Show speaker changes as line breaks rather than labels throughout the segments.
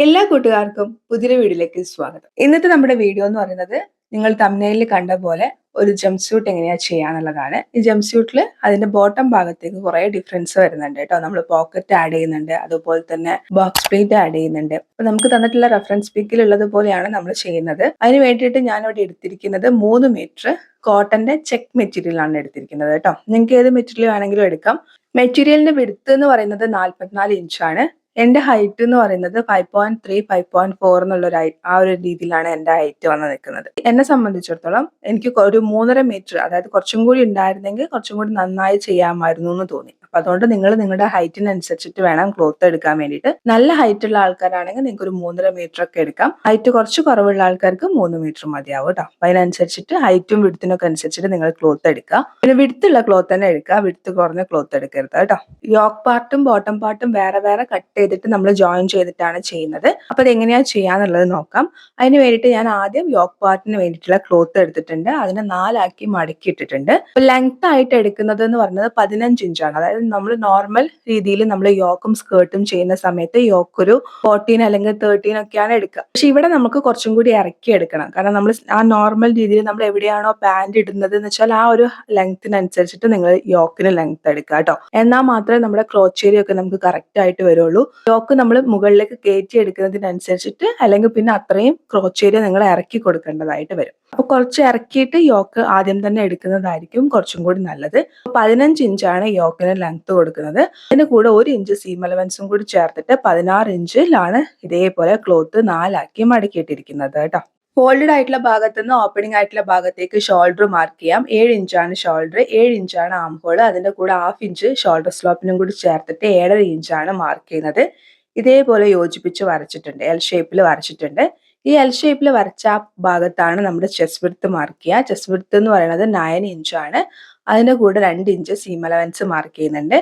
എല്ലാ കൂട്ടുകാർക്കും പുതിയൊരു വീഡിയോയിലേക്ക് സ്വാഗതം. ഇന്നത്തെ നമ്മുടെ വീഡിയോ എന്ന് പറയുന്നത് നിങ്ങൾ തംബ്നെയിലിൽ കണ്ട പോലെ ഒരു ജംപ് സ്യൂട്ട് എങ്ങനെയാ ചെയ്യാന്നുള്ളതാണ്. ഈ ജംപ് സ്യൂട്ടിൽ അതിന്റെ ബോട്ടം ഭാഗത്തേക്ക് കുറെ ഡിഫറൻസ് വരുന്നുണ്ട് കേട്ടോ. നമ്മൾ പോക്കറ്റ് ആഡ് ചെയ്യുന്നുണ്ട്, അതുപോലെ തന്നെ ബോക്സ് പ്ലേറ്റ് ആഡ് ചെയ്യുന്നുണ്ട്. അപ്പൊ നമുക്ക് തന്നിട്ടുള്ള റെഫറൻസ് പിക്കിൽ ഉള്ളത് പോലെയാണ് നമ്മൾ ചെയ്യുന്നത്. അതിന് വേണ്ടിയിട്ട് ഞാൻ ഇവിടെ എടുത്തിരിക്കുന്നത് 3 മീറ്റർ കോട്ടന്റെ ചെക്ക് മെറ്റീരിയൽ ആണ് എടുത്തിരിക്കുന്നത് കേട്ടോ. നിങ്ങൾക്ക് ഏത് മെറ്റീരിയൽ വേണമെങ്കിലും എടുക്കാം. മെറ്റീരിയലിന്റെ വിഡ്ത്ത് എന്ന് പറയുന്നത് 44 ഇഞ്ചാണ്. എന്റെ ഹൈറ്റ് എന്ന് പറയുന്നത് 5.3 5.4 എന്നുള്ള ആ ഒരു രീതിയിലാണ് എന്റെ ഹൈറ്റ് വന്ന് നിൽക്കുന്നത്. എന്നെ സംബന്ധിച്ചിടത്തോളം എനിക്ക് ഒരു 3.5 മീറ്റർ, അതായത് കുറച്ചും കൂടി ഉണ്ടായിരുന്നെങ്കിൽ കുറച്ചും കൂടി നന്നായി ചെയ്യാമായിരുന്നു എന്ന് തോന്നി. അപ്പൊ അതുകൊണ്ട് നിങ്ങൾ നിങ്ങളുടെ ഹൈറ്റിനനുസരിച്ചിട്ട് വേണം ക്ലോത്ത് എടുക്കാൻ വേണ്ടിയിട്ട്. നല്ല ഹൈറ്റ് ഉള്ള ആൾക്കാരാണെങ്കിൽ നിങ്ങൾക്ക് ഒരു 3.5 മീറ്റർ ഒക്കെ എടുക്കാം. ഹൈറ്റ് കുറച്ച് കുറവുള്ള ആൾക്കാർക്ക് 3 മീറ്റർ മതിയാവും കേട്ടോ. അപ്പൊ അതിനനുസരിച്ചിട്ട് ഹൈറ്റും വിഡ്ത്തിനൊക്കെ അനുസരിച്ചിട്ട് നിങ്ങൾ ക്ലോത്ത് എടുക്കുക. പിന്നെ വിഡ്ത്തുള്ള ക്ലോത്ത് തന്നെ എടുക്കുക, വിഡ്ത്ത് കുറഞ്ഞ ക്ലോത്ത് എടുക്കരുത് കേട്ടോ. യോക്ക് പാർട്ടും ബോട്ടം പാർട്ടും വേറെ വേറെ കട്ട് ചെയ്തിട്ട് നമ്മൾ ജോയിൻ ചെയ്തിട്ടാണ് ചെയ്യുന്നത്. അപ്പൊ അത് എങ്ങനെയാ ചെയ്യാന്നുള്ളത് നോക്കാം. അതിന് വേണ്ടിയിട്ട് ഞാൻ ആദ്യം യോക്ക് പാർട്ടിന് വേണ്ടിയിട്ടുള്ള ക്ലോത്ത് എടുത്തിട്ടുണ്ട്. അതിനെ 4 ആക്കി മടക്കി ഇട്ടിട്ടുണ്ട്. ലെങ്ത് ആയിട്ട് എടുക്കുന്നത് എന്ന് പറയുന്നത് 15 ഇഞ്ചാണ്. അതായത് നമ്മൾ നോർമൽ രീതിയിൽ നമ്മൾ യോക്കും സ്കേർട്ടും ചെയ്യുന്ന സമയത്ത് യോക്ക് ഒരു 14 അല്ലെങ്കിൽ 13 ഒക്കെയാണ് എടുക്കുക. പക്ഷെ ഇവിടെ നമുക്ക് കുറച്ചും കൂടി ഇറക്കി എടുക്കണം. കാരണം നമ്മൾ ആ നോർമൽ രീതിയിൽ നമ്മൾ എവിടെയാണോ പാന്റ് ഇടുന്നത് എന്ന് വെച്ചാൽ ആ ഒരു ലെങ്ത്തിനനുസരിച്ചിട്ട് നിങ്ങൾ യോക്കിന് ലെങ്ത് എടുക്കുക കേട്ടോ. എന്നാൽ മാത്രമേ നമ്മുടെ ക്രോച്ച് ഏരിയ ഒക്കെ നമുക്ക് കറക്റ്റ് ആയിട്ട് വരുള്ളൂ. യോക്ക് നമ്മൾ മുകളിലേക്ക് കയറ്റി എടുക്കുന്നതിനനുസരിച്ചിട്ട് അല്ലെങ്കിൽ പിന്നെ അത്രയും ക്രോച്ച് ഏരിയ നിങ്ങൾ ഇറക്കി കൊടുക്കേണ്ടതായിട്ട് വരും. അപ്പൊ കുറച്ച് ഇറക്കിയിട്ട് യോക്ക് ആദ്യം തന്നെ എടുക്കുന്നതായിരിക്കും കുറച്ചും കൂടി നല്ലത്. 15 ഇഞ്ചാണ് യോക്കിന് ലെങ്ത് കൊടുക്കുന്നത്. അതിന്റെ കൂടെ 1 ഇഞ്ച് സീം അലവൻസും കൂടി ചേർത്തിട്ട് 16 ഇഞ്ചിലാണ് ഇതേപോലെ ക്ലോത്ത് 4 ആക്കി മടക്കിയിട്ടിരിക്കുന്നത് കേട്ടോ. ഫോൾഡഡ് ആയിട്ടുള്ള ഭാഗത്ത് നിന്ന് ഓപ്പണിംഗ് ആയിട്ടുള്ള ഭാഗത്തേക്ക് ഷോൾഡർ മാർക്ക് ചെയ്യാം. 7 ഇഞ്ചാണ് ഷോൾഡർ, 7 ഇഞ്ചാണ് ആം ഹോൾ. അതിന്റെ കൂടെ 1/2 ഇഞ്ച് ഷോൾഡർ സ്ലോപ്പിനും കൂടി ചേർത്തിട്ട് 7.5 ഇഞ്ചാണ് മാർക്ക് ചെയ്യുന്നത്. ഇതേപോലെ യോജിപ്പിച്ച് വരച്ചിട്ടുണ്ട്, എൽ ഷേപ്പിൽ വരച്ചിട്ടുണ്ട്. ഈ എൽ ഷേപ്പിൽ വരച്ച ഭാഗത്താണ് നമ്മുടെ ചെസ്റ്റ് വിഡ്ത്ത് മാർക്ക് ചെയ്യുക. ചെസ്റ്റ് വിഡ്ത്ത് എന്ന് പറയുന്നത് 9 ഇഞ്ചാണ്. അതിന്റെ കൂടെ 2 ഇഞ്ച് സീം അലവൻസ് മാർക്ക് ചെയ്യുന്നുണ്ട്.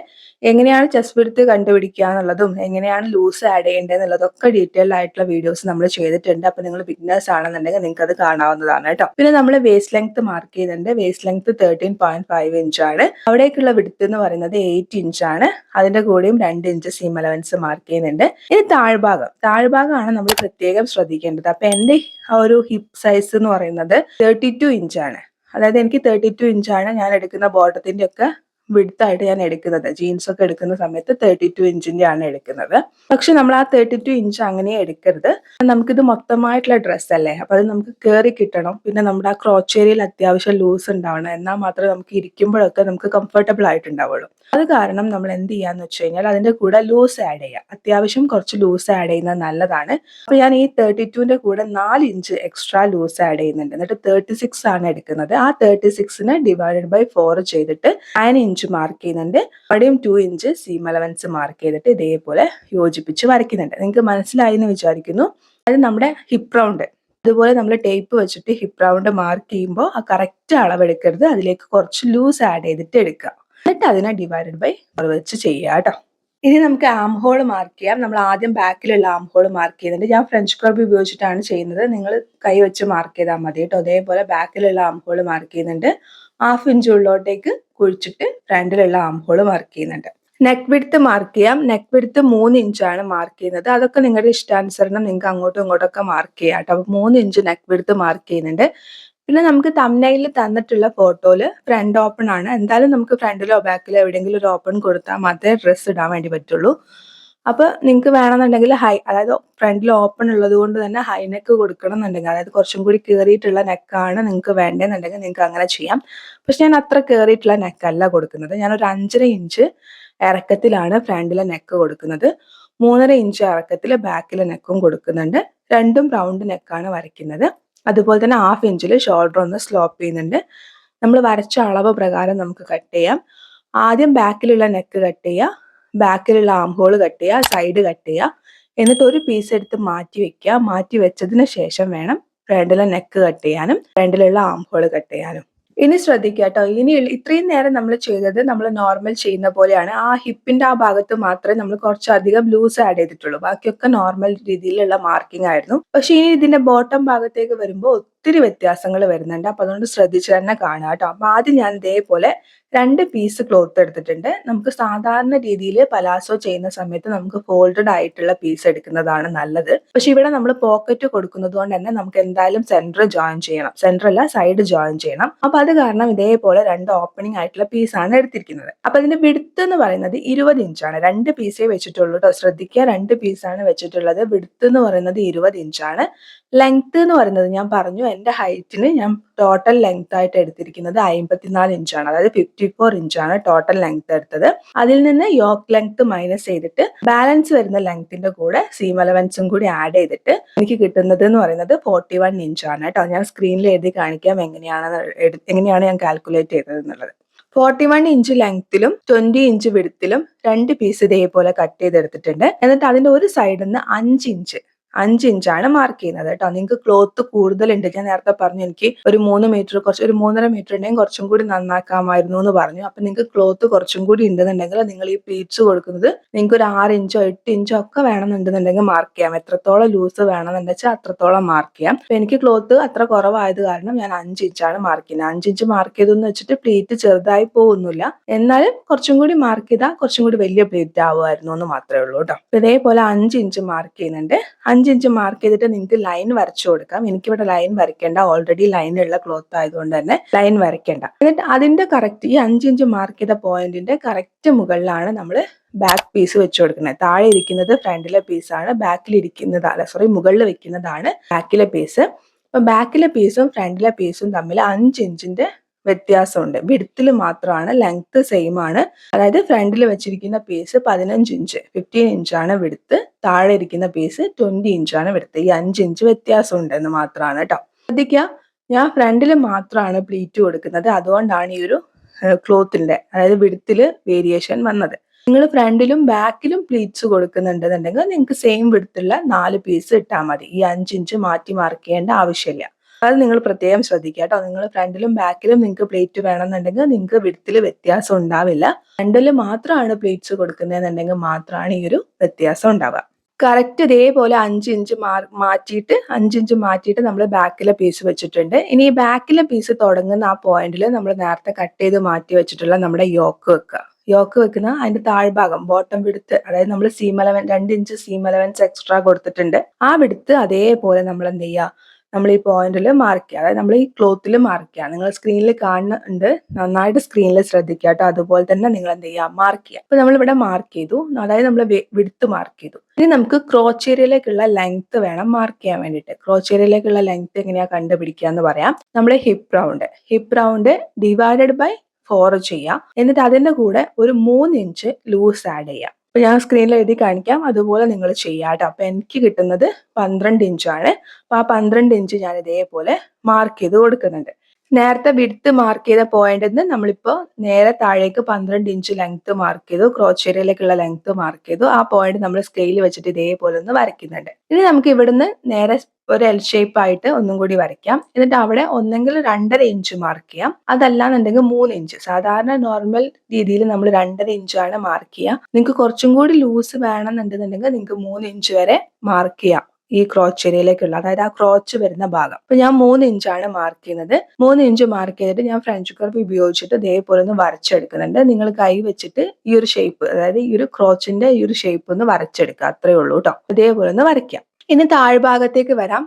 എങ്ങനെയാണ് ചെസ്റ്റ് വിഡ്ത്ത് കണ്ടുപിടിക്കുക എന്നുള്ളതും എങ്ങനെയാണ് ലൂസ് ആഡ് ചെയ്യേണ്ടത് എന്നുള്ളതൊക്കെ ഡീറ്റെയിൽ ആയിട്ടുള്ള വീഡിയോസ് നമ്മൾ ചെയ്തിട്ടുണ്ട്. അപ്പൊ നിങ്ങൾ ബിഗിനേഴ്സ് ആണെന്നുണ്ടെങ്കിൽ നിങ്ങൾക്ക് അത് കാണാവുന്നതാണ് കേട്ടോ. പിന്നെ നമ്മൾ വേസ്റ്റ് ലെങ്ത് മാർക്ക് ചെയ്യുന്നുണ്ട്. വേസ്റ്റ് ലെങ്ത് 13.5 ഇഞ്ചാണ്. അവിടേക്കുള്ള വിഡ്ത്ത് എന്ന് പറയുന്നത് 8 ഇഞ്ചാണ്. അതിന്റെ കൂടെയും 2 ഇഞ്ച് സീം അലവൻസ് മാർക്ക് ചെയ്യുന്നുണ്ട്. ഇനി താഴ്ഭാഗമാണ് നമ്മൾ പ്രത്യേകം ശ്രദ്ധിക്കേണ്ടത്. അപ്പൊ എന്റെ ആ ഒരു ഹിപ്പ് സൈസ് എന്ന് പറയുന്നത് 32 ഇഞ്ചാണ്. അതായത് എനിക്ക് 32 ഇഞ്ചാണ് ഞാൻ എടുക്കുന്ന ബോട്ടത്തിന്റെ ഒക്കെ വിഡ്ത്ത് ആയിട്ട് ഞാൻ എടുക്കുന്നത്. ജീൻസ് ഒക്കെ എടുക്കുന്ന സമയത്ത് 32 ഇഞ്ചിന്റെ ആണ് എടുക്കുന്നത്. പക്ഷെ നമ്മൾ ആ 32 ഇഞ്ച് അങ്ങനെ എടുക്കരുത്. നമുക്കിത് മൊത്തമായിട്ടുള്ള ഡ്രസ്സ് അല്ലേ, അപ്പൊ അത് നമുക്ക് കയറി കിട്ടണം. പിന്നെ നമ്മുടെ ആ ക്രോച്ച് ഏരിയയിൽ അത്യാവശ്യം ലൂസ് ഉണ്ടാവണം. എന്നാൽ മാത്രമേ നമുക്ക് ഇരിക്കുമ്പോഴൊക്കെ നമുക്ക് കംഫർട്ടബിൾ ആയിട്ടുണ്ടാവുള്ളൂ. അത് കാരണം നമ്മൾ എന്ത് ചെയ്യാന്ന് വെച്ച് കഴിഞ്ഞാൽ അതിന്റെ കൂടെ ലൂസ് ആഡ് ചെയ്യാം. അത്യാവശ്യം കുറച്ച് ലൂസ് ആഡ് ചെയ്യുന്നത് നല്ലതാണ്. അപ്പൊ ഞാൻ ഈ 32ന്റെ കൂടെ 4 ഇഞ്ച് എക്സ്ട്രാ ലൂസ് ആഡ് ചെയ്യുന്നുണ്ട്. എന്നിട്ട് 36 ആണ് എടുക്കുന്നത്. ആ 36നെ /4 ചെയ്തിട്ട് 9 ഇഞ്ച് മാർക്ക് ചെയ്യുന്നുണ്ട്. അവിടെയും 2 ഇഞ്ച് സീം അലവൻസ് മാർക്ക് ചെയ്തിട്ട് ഇതേപോലെ യോജിപ്പിച്ച് വരയ്ക്കുന്നുണ്ട്. നിങ്ങൾക്ക് മനസ്സിലായി എന്ന് വിചാരിക്കുന്നു. അത് നമ്മുടെ ഹിപ്പ് റൗണ്ട്, അതുപോലെ നമ്മൾ ടേപ്പ് വെച്ചിട്ട് ഹിപ്പ് റൗണ്ട് മാർക്ക് ചെയ്യുമ്പോൾ ആ കറക്റ്റ് അളവ് എടുക്കരുത്. അതിലേക്ക് കുറച്ച് ലൂസ് ആഡ് ചെയ്തിട്ട് എടുക്കുക. എന്നിട്ട് അതിനെ /4 വെച്ച് ചെയ്യുക കേട്ടോ. ഇനി നമുക്ക് ആം ഹോൾ മാർക്ക് ചെയ്യാം. നമ്മൾ ആദ്യം ബാക്കിലുള്ള ആം ഹോൾ മാർക്ക് ചെയ്യുന്നുണ്ട്. ഞാൻ ഫ്രഞ്ച് കർവ് ഉപയോഗിച്ചിട്ടാണ് ചെയ്യുന്നത്. നിങ്ങൾ കൈ വെച്ച് മാർക്ക് ചെയ്താൽ മതി കേട്ടോ. അതേപോലെ ബാക്കിലുള്ള ആം ഹോൾ മാർക്ക് ചെയ്യുന്നുണ്ട്. 1/2 ഇഞ്ച് ഉള്ളോട്ടേക്ക് കുഴിച്ചിട്ട് ഫ്രണ്ടിലുള്ള ആം ഹോൾ മാർക്ക് ചെയ്യുന്നുണ്ട്. നെക്ക് വിഡ്ത്ത് മാർക്ക് ചെയ്യാം. നെക്ക് വിഡ്ത്ത് 3 ഇഞ്ചാണ് മാർക്ക് ചെയ്യുന്നത്. അതൊക്കെ നിങ്ങളുടെ ഇഷ്ടാനുസരണം നിങ്ങൾക്ക് അങ്ങോട്ടും ഇങ്ങോട്ടൊക്കെ മാർക്ക് ചെയ്യാം കേട്ടോ. അപ്പൊ 3 ഇഞ്ച് നെക്ക് വിഡ്ത്ത് മാർക്ക് ചെയ്യുന്നുണ്ട്. പിന്നെ നമുക്ക് തംബ്നെയിലിൽ തന്നിട്ടുള്ള ഫോട്ടോയില് ഫ്രണ്ട് ഓപ്പൺ ആണ്. എന്തായാലും നമുക്ക് ഫ്രണ്ടിലോ ബാക്കിലോ എവിടെയെങ്കിലും ഒരു ഓപ്പൺ കൊടുത്താൽ മാത്രമേ ഡ്രസ്സ് ഇടാൻ വേണ്ടി പറ്റുള്ളൂ. അപ്പൊ നിങ്ങൾക്ക് വേണമെന്നുണ്ടെങ്കിൽ അതായത് ഫ്രണ്ടിൽ ഓപ്പൺ ഉള്ളത് കൊണ്ട് തന്നെ ഹൈ നെക്ക് കൊടുക്കണം എന്നുണ്ടെങ്കിൽ, അതായത് കുറച്ചും കൂടി കയറിയിട്ടുള്ള നെക്കാണ് നിങ്ങൾക്ക് വേണ്ടതെന്നുണ്ടെങ്കിൽ നിങ്ങൾക്ക് അങ്ങനെ ചെയ്യാം. പക്ഷെ ഞാൻ അത്ര കയറിയിട്ടുള്ള നെക്കല്ല കൊടുക്കുന്നത്. ഞാനൊരു 5.5 ഇഞ്ച് ഇറക്കത്തിലാണ് ഫ്രണ്ടിലെ നെക്ക് കൊടുക്കുന്നത്. 3.5 ഇഞ്ച് ഇറക്കത്തിൽ ബാക്കിലെ നെക്കും കൊടുക്കുന്നുണ്ട്. രണ്ടും റൗണ്ട് നെക്കാണ് വരയ്ക്കുന്നത്. അതുപോലെ തന്നെ 1/2 ഇഞ്ചിൽ ഷോൾഡർ ഒന്ന് സ്ലോപ്പ് ചെയ്യുന്നുണ്ട്. നമ്മൾ വരച്ച അളവ് പ്രകാരം നമുക്ക് കട്ട് ചെയ്യാം. ആദ്യം ബാക്കിലുള്ള നെക്ക് കട്ട് ചെയ്യുക, ബാക്കിലുള്ള ആം ഹോൾ കട്ട് ചെയ്യുക, സൈഡ് കട്ട് ചെയ്യുക. എന്നിട്ട് ഒരു പീസ് എടുത്ത് മാറ്റി വെക്കുക. മാറ്റി വെച്ചതിന് ശേഷം വേണം ഫ്രണ്ടിലെ നെക്ക് കട്ട് ചെയ്യാനും ഫ്രണ്ടിലുള്ള ആം ഹോൾ കട്ട് ചെയ്യാനും. ഇനി ശ്രദ്ധിക്കുക കേട്ടോ. ഇനി ഇത്രയും നേരം നമ്മൾ ചെയ്തത് നമ്മൾ നോർമൽ ചെയ്യുന്ന പോലെയാണ്. ആ ഹിപ്പിന്റെ ആ ഭാഗത്ത് മാത്രമേ നമ്മൾ കുറച്ചധികം ലൂസ് ആഡ് ചെയ്തിട്ടുള്ളൂ. ബാക്കിയൊക്കെ നോർമൽ രീതിയിലുള്ള മാർക്കിംഗ് ആയിരുന്നു. പക്ഷെ ഇനി ഇതിന്റെ ബോട്ടം ഭാഗത്തേക്ക് വരുമ്പോൾ ഒത്തിരി വ്യത്യാസങ്ങൾ വരുന്നുണ്ട്. അപ്പൊ അതുകൊണ്ട് ശ്രദ്ധിച്ച് തന്നെ കാണുക കേട്ടോ. അപ്പൊ ആദ്യം ഞാൻ ഇതേപോലെ 2 പീസ് ക്ലോത്ത് എടുത്തിട്ടുണ്ട്. നമുക്ക് സാധാരണ രീതിയിൽ പലാസോ ചെയ്യുന്ന സമയത്ത് നമുക്ക് ഫോൾഡഡ് ആയിട്ടുള്ള പീസ് എടുക്കുന്നതാണ് നല്ലത്. പക്ഷെ ഇവിടെ നമ്മൾ പോക്കറ്റ് കൊടുക്കുന്നത് കൊണ്ട് തന്നെ നമുക്ക് എന്തായാലും സെന്റർ ജോയിൻ ചെയ്യണം, സെന്റർ അല്ല സൈഡ് ജോയിൻ ചെയ്യണം. അപ്പൊ അത് കാരണം ഇതേപോലെ 2 ഓപ്പണിംഗ് ആയിട്ടുള്ള പീസാണ് എടുത്തിരിക്കുന്നത്. അപ്പൊ ഇതിന്റെ വിഡ്ത്ത് എന്ന് പറയുന്നത് 20 ഇഞ്ചാണ്. 2 പീസേ വെച്ചിട്ടുള്ളൂ കേട്ടോ, ശ്രദ്ധിക്കുക. 2 പീസാണ് വെച്ചിട്ടുള്ളത്. വിഡ്ത്ത് എന്ന് പറയുന്നത് 20 ഇഞ്ചാണ്. ലെങ്ത് എന്ന് പറയുന്നത് ഞാൻ പറഞ്ഞു, എന്റെ ഹൈറ്റിന് ഞാൻ ടോട്ടൽ ലെങ്ത് ആയിട്ട് എടുത്തിരിക്കുന്നത് 54 ഇഞ്ചാണ്. അതായത് 54 ഇഞ്ചാണ് ടോട്ടൽ ലെങ്ത് എടുത്തത്. അതിൽ നിന്ന് യോക്ക് ലെങ്ത് മൈനസ് ചെയ്തിട്ട് ബാലൻസ് വരുന്ന ലെങ്ത്തിന്റെ കൂടെ സീം അലവൻസും കൂടി ആഡ് ചെയ്തിട്ട് എനിക്ക് കിട്ടുന്നത് എന്ന് പറയുന്നത് 41 ഇഞ്ചാണ് കേട്ടോ. ഞാൻ സ്ക്രീനിൽ എഴുതി കാണിക്കാം എങ്ങനെയാണ് ഞാൻ കാൽക്കുലേറ്റ് ചെയ്തത് എന്നുള്ളത്. 41 ഇഞ്ച് ലെങ്ത്തിലും 20 ഇഞ്ച് വിഡ്ത്തിലും 2 പീസ് ഇതേപോലെ കട്ട് ചെയ്തെടുത്തിട്ടുണ്ട്. എന്നിട്ട് അതിന്റെ ഒരു സൈഡിൽ നിന്ന് 5 ഇഞ്ചാണ് മാർക്ക് ചെയ്യുന്നത് കേട്ടോ. നിങ്ങൾക്ക് ക്ലോത്ത് കൂടുതലുണ്ട്, ഞാൻ നേരത്തെ പറഞ്ഞു എനിക്ക് ഒരു 3 മീറ്റർ, ഒരു 3.5 മീറ്റർ ഉണ്ടെങ്കിൽ കുറച്ചും കൂടി നന്നാക്കാമായിരുന്നു എന്ന് പറഞ്ഞു. അപ്പൊ നിങ്ങൾക്ക് ക്ലോത്ത് കുറച്ചും കൂടി ഉണ്ടെന്നുണ്ടെങ്കിൽ നിങ്ങൾ ഈ പ്ലീറ്റ്സ് കൊടുക്കുന്നത് നിങ്ങൾക്ക് ഒരു 6 ഇഞ്ചോ 8 ഇഞ്ചോ ഒക്കെ വേണമെന്നുണ്ടെന്നുണ്ടെങ്കിൽ മാർക്ക് ചെയ്യാം. എത്രത്തോളം ലൂസ് വേണമെന്നുണ്ടെന്ന് വെച്ചാൽ അത്രത്തോളം മാർക്ക് ചെയ്യാം. അപ്പൊ എനിക്ക് ക്ലോത്ത് അത്ര കുറവായത് കാരണം ഞാൻ 5 ഇഞ്ചാണ് മാർക്ക് ചെയ്യുന്നത്. 5 ഇഞ്ച് മാർക്ക് ചെയ്തെന്ന് വെച്ചിട്ട് പ്ലീറ്റ് ചെറുതായി പോകുന്നില്ല, എന്നാലും കുറച്ചും കൂടി മാർക്ക് ചെയ്താൽ കുറച്ചും കൂടി വലിയ പ്ലീറ്റ് ആവുമായിരുന്നു എന്ന് മാത്രമേ ഉള്ളൂ കേട്ടോ. ഇതേപോലെ 5 ഇഞ്ച് മാർക്ക് ചെയ്യുന്നുണ്ട്. 5 ഇഞ്ച് മാർക്ക് ചെയ്തിട്ട് നിങ്ങൾക്ക് ലൈൻ വരച്ചു കൊടുക്കാം. എനിക്കിവിടെ ലൈൻ വരയ്ക്കേണ്ട, ഓൾറെഡി ലൈൻ ഉള്ള ക്ലോത്ത് ആയതുകൊണ്ട് തന്നെ ലൈൻ വരയ്ക്കേണ്ട. എന്നിട്ട് അതിന്റെ കറക്റ്റ് ഈ 5 ഇഞ്ച് മാർക്ക് ചെയ്ത പോയിന്റിന്റെ കറക്റ്റ് മുകളിലാണ് നമ്മൾ ബാക്ക് പീസ് വെച്ചു കൊടുക്കുന്നത്. താഴെ ഇരിക്കുന്നത് ഫ്രണ്ടിലെ പീസാണ്, ബാക്കിൽ ഇരിക്കുന്നത് മുകളിൽ വെക്കുന്നതാണ് ബാക്കിലെ പീസ്. അപ്പൊ ബാക്കിലെ പീസും ഫ്രണ്ടിലെ പീസും തമ്മിൽ 5 ഇഞ്ചിന്റെ വ്യത്യാസമുണ്ട്. വിഡ്ത്തിൽ മാത്രമാണ്, ലെങ്ത് സെയിം ആണ്. അതായത് ഫ്രണ്ടിൽ വെച്ചിരിക്കുന്ന പീസ് 15 ഇഞ്ചാണ് വിഡ്ത്ത്, താഴെ ഇരിക്കുന്ന പീസ് 20 ഇഞ്ചാണ് വിഡ്ത്ത്. ഈ 5 ഇഞ്ച് വ്യത്യാസം ഉണ്ടെന്ന് മാത്രമാണ് കേട്ടോ. ശ്രദ്ധിക്കുക, ഞാൻ ഫ്രണ്ടിൽ മാത്രമാണ് പ്ലീറ്റ് കൊടുക്കുന്നത്, അതുകൊണ്ടാണ് ഈ ഒരു ക്ലോത്തിന്റെ അതായത് വിഡ്ത്തില് വേരിയേഷൻ വന്നത്. നിങ്ങൾ ഫ്രണ്ടിലും ബാക്കിലും പ്ലീറ്റ്സ് കൊടുക്കുന്നുണ്ടെന്നുണ്ടെങ്കിൽ നിങ്ങൾക്ക് സെയിം വിഡ്ത്തുള്ള 4 പീസ് ഇട്ടാൽ മതി. ഈ 5 ഇഞ്ച് മാറ്റി മാർക്ക് ചെയ്യേണ്ട ആവശ്യമില്ല. അത് നിങ്ങൾ പ്രത്യേകം ശ്രദ്ധിക്കുക കേട്ടോ. നിങ്ങൾ ഫ്രണ്ടിലും ബാക്കിലും നിങ്ങൾക്ക് പ്ലേറ്റ് വേണമെന്നുണ്ടെങ്കിൽ നിങ്ങൾക്ക് വിഡ്ത്തിൽ വ്യത്യാസം ഉണ്ടാവില്ല. ഫ്രണ്ടിൽ മാത്രമാണ് പ്ലേറ്റ്സ് കൊടുക്കുന്നതെന്നുണ്ടെങ്കിൽ മാത്രമാണ് ഈ ഒരു വ്യത്യാസം ഉണ്ടാവുക. കറക്റ്റ് ഇതേപോലെ 5 ഇഞ്ച് മാറ്റിയിട്ട് നമ്മൾ ബാക്കിലെ പീസ് വെച്ചിട്ടുണ്ട്. ഇനി ഈ ബാക്കിലെ പീസ് തുടങ്ങുന്ന ആ പോയിന്റിൽ നമ്മൾ നേരത്തെ കട്ട് ചെയ്ത് മാറ്റി വെച്ചിട്ടുള്ള നമ്മുടെ യോക്ക് വെക്കുന്ന അതിന്റെ താഴ്ഭാഗം ബോട്ടം വിഡ്ത്ത്, അതായത് നമ്മൾ 2 ഇഞ്ച് സീം അലവൻസ് എക്സ്ട്രാ കൊടുത്തിട്ടുണ്ട്. ആ വിഡ്ത്ത് അതേപോലെ നമ്മൾ എന്ത് ചെയ്യുക, നമ്മൾ ഈ പോയിന്റിൽ മാർക്ക് ചെയ്യുക, അതായത് നമ്മൾ ഈ ക്ലോത്തിൽ മാർക്ക് ചെയ്യുക. നിങ്ങൾ സ്ക്രീനിൽ കാണുന്നുണ്ട്, നന്നായിട്ട് സ്ക്രീനിൽ ശ്രദ്ധിക്കുക കേട്ടോ. അതുപോലെ തന്നെ നിങ്ങൾ എന്ത് ചെയ്യുക, മാർക്ക് ചെയ്യുക. അപ്പൊ നമ്മളിവിടെ മാർക്ക് ചെയ്തു, അതായത് നമ്മൾ വിഡ്ത്ത് മാർക്ക് ചെയ്തു. ഇനി നമുക്ക് ക്രോച്ച് ഏരിയയിലേക്കുള്ള ലെങ്ത് വേണം മാർക്ക് ചെയ്യാൻ വേണ്ടിയിട്ട്. ക്രോച്ച് ഏരിയയിലേക്കുള്ള ലെങ്ത് എങ്ങനെയാ കണ്ടുപിടിക്കുക എന്ന് പറയാം. നമ്മൾ ഹിപ്പ് റൗണ്ട് ഡിവൈഡഡ് ബൈ 4 ചെയ്യാം. എന്നിട്ട് അതിന്റെ കൂടെ ഒരു 3 ഇഞ്ച് ലൂസ് ആഡ് ചെയ്യാം. അപ്പൊ ഞാൻ സ്ക്രീനിൽ എഴുതി കാണിക്കാം, അതുപോലെ നിങ്ങൾ ചെയ്യാം കേട്ടോ. അപ്പൊ എനിക്ക് കിട്ടുന്നത് 12 ഇഞ്ചാണ്. അപ്പൊ ആ 12 ഇഞ്ച് ഞാൻ ഇതേപോലെ മാർക്ക് ചെയ്ത് കൊടുക്കുന്നുണ്ട്. നേരത്തെ വിഡ്ത്ത് മാർക്ക് ചെയ്ത പോയിന്റിൽ നിന്ന് നമ്മളിപ്പോ നേരെ താഴേക്ക് 12 ഇഞ്ച് ലെങ്ത് മാർക്ക് ചെയ്തു, ക്രോച്ച് ഏരിയയിലേക്കുള്ള ലെങ്ത് മാർക്ക് ചെയ്തു. ആ പോയിന്റ് നമ്മൾ സ്കെയിൽ വെച്ചിട്ട് ഇതേപോലെ ഒന്ന് വരയ്ക്കുന്നുണ്ട്. ഇനി നമുക്ക് ഇവിടുന്ന് നേരെ ഒരു എൽ ഷേപ്പ് ആയിട്ട് ഒന്നും കൂടി വരയ്ക്കാം. എന്നിട്ട് അവിടെ ഒന്നെങ്കിൽ 2.5 ഇഞ്ച് മാർക്ക് ചെയ്യാം, അതല്ലാന്നുണ്ടെങ്കിൽ 3 ഇഞ്ച്. സാധാരണ നോർമൽ രീതിയിൽ നമ്മൾ 2.5 ഇഞ്ചാണ് മാർക്ക് ചെയ്യുക. നിങ്ങൾക്ക് കുറച്ചും കൂടി ലൂസ് വേണമെന്നുണ്ടെന്നുണ്ടെങ്കിൽ നിങ്ങൾക്ക് 3 ഇഞ്ച് വരെ മാർക്ക് ചെയ്യാം ഈ ക്രോച്ച് ഏരിയയിലേക്കുള്ള, അതായത് ആ ക്രോച്ച് വരുന്ന ഭാഗം. അപ്പൊ ഞാൻ 3 ഇഞ്ചാണ് മാർക്ക് ചെയ്യുന്നത്. 3 ഇഞ്ച് മാർക്ക് ചെയ്തിട്ട് ഞാൻ ഫ്രഞ്ച് കർവ് ഉപയോഗിച്ചിട്ട് ഇതേപോലെ ഒന്ന് വരച്ചെടുക്കുന്നുണ്ട്. നിങ്ങൾ കൈ വെച്ചിട്ട് ഈ ഒരു ഷേപ്പ്, അതായത് ഈ ഒരു ക്രോച്ചിന്റെ ഈ ഒരു ഷേപ്പ് ഒന്ന് വരച്ചെടുക്കുക, അത്രേ ഉള്ളൂ കേട്ടോ. ഇതേപോലെ ഒന്ന് വരയ്ക്കാം. ഇനി താഴ്ഭാഗത്തേക്ക് വരാം.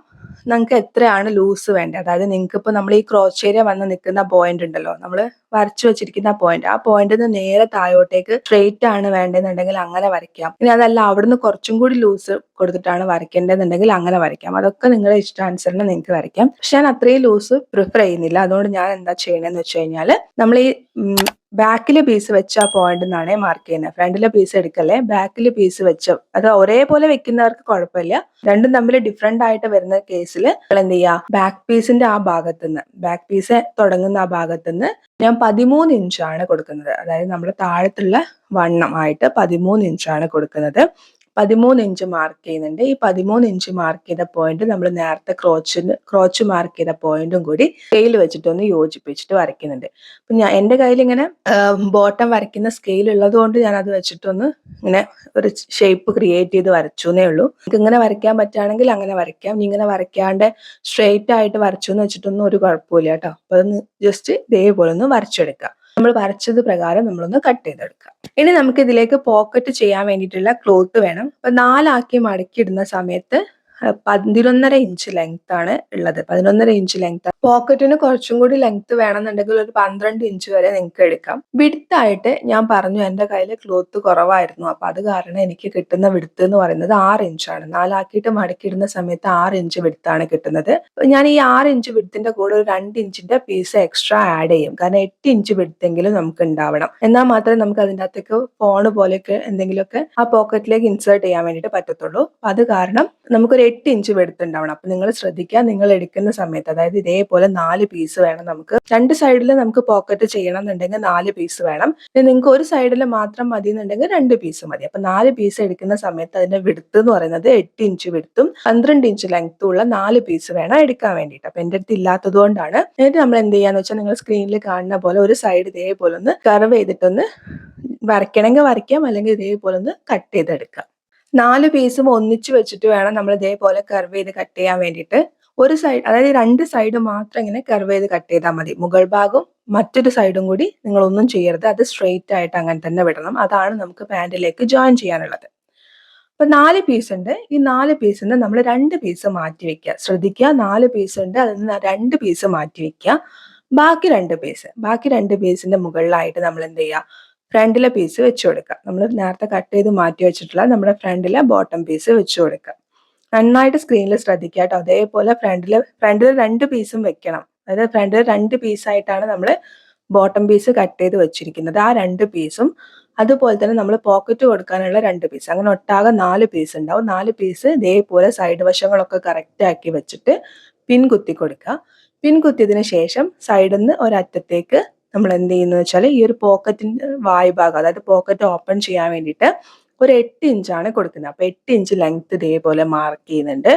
നിങ്ങൾക്ക് എത്രയാണ് ലൂസ് വേണ്ടത്, അതായത് നിങ്ങൾക്ക് ഇപ്പൊ നമ്മൾ ഈ ക്രോച്ച് ഏരിയ വന്ന് നിൽക്കുന്ന പോയിന്റ് ഉണ്ടല്ലോ, നമ്മൾ വരച്ചു വെച്ചിരിക്കുന്ന ആ പോയിന്റിൽ നിന്ന് നേരെ താഴോട്ടേക്ക് സ്ട്രെയിറ്റ് ആണ് വേണ്ടതെന്നുണ്ടെങ്കിൽ അങ്ങനെ വരയ്ക്കാം. ഇനി അതല്ല അവിടുന്ന് കുറച്ചും കൂടി ലൂസ് കൊടുത്തിട്ടാണ് വരയ്ക്കേണ്ടതെന്നുണ്ടെങ്കിൽ അങ്ങനെ വരയ്ക്കാം. അതൊക്കെ നിങ്ങളുടെ ഇഷ്ടാനുസരണം നിങ്ങൾക്ക് വരയ്ക്കാം. പക്ഷെ ഞാൻ അത്രയും ലൂസ് പ്രിഫർ ചെയ്യുന്നില്ല. അതുകൊണ്ട് ഞാൻ എന്താ ചെയ്യണമെന്ന് വെച്ച് കഴിഞ്ഞാൽ നമ്മൾ ഈ ബാക്കിലെ പീസ് വെച്ച ആ പോയിന്റ് നിന്നാണ് മാർക്ക് ചെയ്യുന്നത്. ഫ്രണ്ടിലെ പീസ് എടുക്കല്ലേ, ബാക്കിലെ പീസ് വെച്ച്, അത് ഒരേപോലെ വെക്കുന്നവർക്ക് കുഴപ്പമില്ല. രണ്ടും തമ്മിൽ ഡിഫറെന്റ് ആയിട്ട് വരുന്ന കേസിൽ നിങ്ങൾ എന്ത് ചെയ്യുക, ബാക്ക് പീസിന്റെ ആ ഭാഗത്തുനിന്ന്, ബാക്ക് പീസ് തുടങ്ങുന്ന ആ ഭാഗത്തുനിന്ന് ഞാൻ 13 ഇഞ്ചാണ് കൊടുക്കുന്നത്. അതായത് നമ്മുടെ താഴത്തുള്ള വണ്ണം ആയിട്ട് 13 ഇഞ്ചാണ് കൊടുക്കുന്നത്. 13 ഇഞ്ച് മാർക്ക് ചെയ്യുന്നുണ്ട്. ഈ 13 ഇഞ്ച് മാർക്ക് ചെയ്ത പോയിന്റ് നമ്മൾ നേരത്തെ ക്രോച്ച് മാർക്ക് ചെയ്ത പോയിന്റും കൂടി സ്കെയിൽ വെച്ചിട്ടൊന്ന് യോജിപ്പിച്ചിട്ട് വരയ്ക്കുന്നുണ്ട്. അപ്പൊ എൻ്റെ കയ്യിൽ ഇങ്ങനെ ബോട്ടം വരയ്ക്കുന്ന സ്കെയിൽ ഉള്ളത് കൊണ്ട് ഞാൻ അത് വെച്ചിട്ടൊന്ന് ഇങ്ങനെ ഒരു ഷേപ്പ് ക്രിയേറ്റ് ചെയ്ത് വരച്ചു എന്നേ ഉള്ളൂ. നിങ്ങൾക്ക് ഇങ്ങനെ വരയ്ക്കാൻ പറ്റുകയാണെങ്കിൽ അങ്ങനെ വരയ്ക്കാം. ഇങ്ങനെ വരയ്ക്കാണ്ട് സ്ട്രെയിറ്റ് ആയിട്ട് വരച്ചു എന്ന് വെച്ചിട്ടൊന്നും ഒരു കുഴപ്പമില്ല കേട്ടോ. അപ്പൊ അതൊന്ന് ജസ്റ്റ് ഇതേപോലെ ഒന്ന് വരച്ചെടുക്കുക. നമ്മൾ വരച്ചത് പ്രകാരം നമ്മളൊന്ന് കട്ട് ചെയ്തെടുക്കുക. ഇനി നമുക്ക് ഇതിലേക്ക് പോക്കറ്റ് ചെയ്യാൻ വേണ്ടിയിട്ടുള്ള ക്ലോത്ത് വേണം. അപ്പൊ 4 ആക്കി മടക്കി ഇടുന്ന സമയത്ത് 11.5 ഇഞ്ച് ലെങ്ത് ആണ് ഉള്ളത്. 11.5 ഇഞ്ച് ലെങ്ത്. പോക്കറ്റിന് കുറച്ചും കൂടി ലെങ്ത് വേണമെന്നുണ്ടെങ്കിൽ ഒരു 12 ഇഞ്ച് വരെ നിങ്ങൾക്ക് എടുക്കാം. വിഡ്ത്ത് ആയിട്ട് ഞാൻ പറഞ്ഞു എൻ്റെ കയ്യിൽ ക്ലോത്ത് കുറവായിരുന്നു. അപ്പൊ അത് കാരണം എനിക്ക് കിട്ടുന്ന വിഡ്ത്ത് എന്ന് പറയുന്നത് 6 ഇഞ്ചാണ്. 4 ആക്കിയിട്ട് മടക്കി ഇടുന്ന സമയത്ത് 6 ഇഞ്ച് വിഡ്ത്ത് ആണ് കിട്ടുന്നത്. ഞാൻ ഈ 6 ഇഞ്ച് വിഡ്ത്തിന്റെ കൂടെ ഒരു 2 ഇഞ്ചിന്റെ പീസ് എക്സ്ട്രാ ആഡ് ചെയ്യും. കാരണം 8 ഇഞ്ച് വിഡ്ത്തെങ്കിലും നമുക്ക് ഉണ്ടാവണം. എന്നാൽ മാത്രമേ നമുക്ക് അതിൻ്റെ അകത്തേക്ക് ഫോൺ പോലെയൊക്കെ എന്തെങ്കിലുമൊക്കെ ആ പോക്കറ്റിലേക്ക് ഇൻസേർട്ട് ചെയ്യാൻ വേണ്ടിയിട്ട് പറ്റത്തുള്ളൂ. അത് കാരണം നമുക്കൊരു 8 ഇഞ്ച് വിഡ്ത്ത് ഉണ്ടാവണം. അപ്പൊ നിങ്ങൾ ശ്രദ്ധിക്കുക, നിങ്ങൾ എടുക്കുന്ന സമയത്ത് അതായത് ഇതേപോലെ 4 പീസ് വേണം. നമുക്ക് 2 സൈഡിൽ നമുക്ക് പോക്കറ്റ് ചെയ്യണം എന്നുണ്ടെങ്കിൽ 4 പീസ് വേണം. നിങ്ങൾക്ക് ഒരു സൈഡിൽ മാത്രം മതി എന്നുണ്ടെങ്കിൽ 2 പീസ് മതി. അപ്പൊ 4 പീസ് എടുക്കുന്ന സമയത്ത് അതിന്റെ വിഡ്ത്ത് എന്ന് പറയുന്നത് 8 ഇഞ്ച് വിഡ്ത്തും 12 ഇഞ്ച് ലെങ്ത്തും ഉള്ള 4 പീസ് വേണം എടുക്കാൻ വേണ്ടിയിട്ട്. അപ്പൊ എൻ്റെ അടുത്ത് ഇല്ലാത്തത് കൊണ്ടാണ്. എന്നിട്ട് നമ്മൾ എന്ത് ചെയ്യാന്ന് വെച്ചാൽ നിങ്ങൾ സ്ക്രീനിൽ കാണുന്ന പോലെ ഒരു സൈഡ് ഇതേപോലെ ഒന്ന് കർവ് ചെയ്തിട്ടൊന്ന് വരയ്ക്കണമെങ്കിൽ വരയ്ക്കാം, അല്ലെങ്കിൽ ഇതേപോലെ ഒന്ന് കട്ട് ചെയ്തെടുക്കാം. 4 പീസും ഒന്നിച്ച് വെച്ചിട്ട് വേണം നമ്മൾ ഇതേപോലെ കർവ് ചെയ്ത് കട്ട് ചെയ്യാൻ വേണ്ടിയിട്ട്. ഒരു സൈഡ് അതായത് 2 സൈഡ് മാത്രം ഇങ്ങനെ കർവ് ചെയ്ത് കട്ട് ചെയ്താൽ മതി. മുകൾ ഭാഗവും മറ്റൊരു സൈഡും കൂടി നിങ്ങൾ ഒന്നും ചെയ്യരുത്. അത് സ്ട്രെയിറ്റ് ആയിട്ട് അങ്ങനെ തന്നെ വിടണം. അതാണ് നമുക്ക് പാന്റിലേക്ക് ജോയിൻ ചെയ്യാനുള്ളത്. അപ്പൊ 4 പീസ് ഉണ്ട്. ഈ 4 പീസിൽ നിന്ന് നമ്മൾ 2 പീസ് മാറ്റി വെക്കുക. ശ്രദ്ധിക്കുക, 4 പീസ് ഉണ്ട്, അതിൽ നിന്ന് 2 പീസ് മാറ്റി വെക്കുക. ബാക്കി 2 പീസിന്റെ മുകളിലായിട്ട് നമ്മൾ എന്ത് ചെയ്യുക, ഫ്രണ്ടിലെ പീസ് വെച്ച് കൊടുക്കുക. നമ്മൾ നേരത്തെ കട്ട് ചെയ്ത് മാറ്റി വെച്ചിട്ടുള്ള നമ്മുടെ ഫ്രണ്ടിലെ ബോട്ടം പീസ് വെച്ച് കൊടുക്കുക. നന്നായിട്ട് സ്ക്രീനിൽ ശ്രദ്ധിക്കുക കേട്ടോ. അതേപോലെ ഫ്രണ്ടിൽ 2 പീസും വെക്കണം. അതായത് ഫ്രണ്ടിൽ 2 പീസായിട്ടാണ് നമ്മൾ ബോട്ടം പീസ് കട്ട് ചെയ്ത് വെച്ചിരിക്കുന്നത്. ആ 2 പീസും അതുപോലെ തന്നെ നമ്മൾ പോക്കറ്റ് കൊടുക്കാനുള്ള 2 പീസ്, അങ്ങനെ ഒട്ടാകെ 4 പീസ് ഉണ്ടാവും. 4 പീസ് ഇതേപോലെ സൈഡ് വശങ്ങളൊക്കെ കറക്റ്റ് ആക്കി വെച്ചിട്ട് പിൻ കുത്തി കൊടുക്കുക. പിൻ കുത്തിയതിന് ശേഷം സൈഡിൽ നിന്ന് ഒരറ്റത്തേക്ക് നമ്മൾ എന്ത് ചെയ്യുന്നത് വെച്ചാൽ ഈ ഒരു പോക്കറ്റിന്റെ വായ്ഭാഗം, അതായത് പോക്കറ്റ് ഓപ്പൺ ചെയ്യാൻ വേണ്ടിയിട്ട് ഒരു 8 ഇഞ്ചാണ് കൊടുക്കുന്നത്. അപ്പൊ 8 ഇഞ്ച് ലെങ്ത് ഇതേപോലെ മാർക്ക് ചെയ്യുന്നുണ്ട്.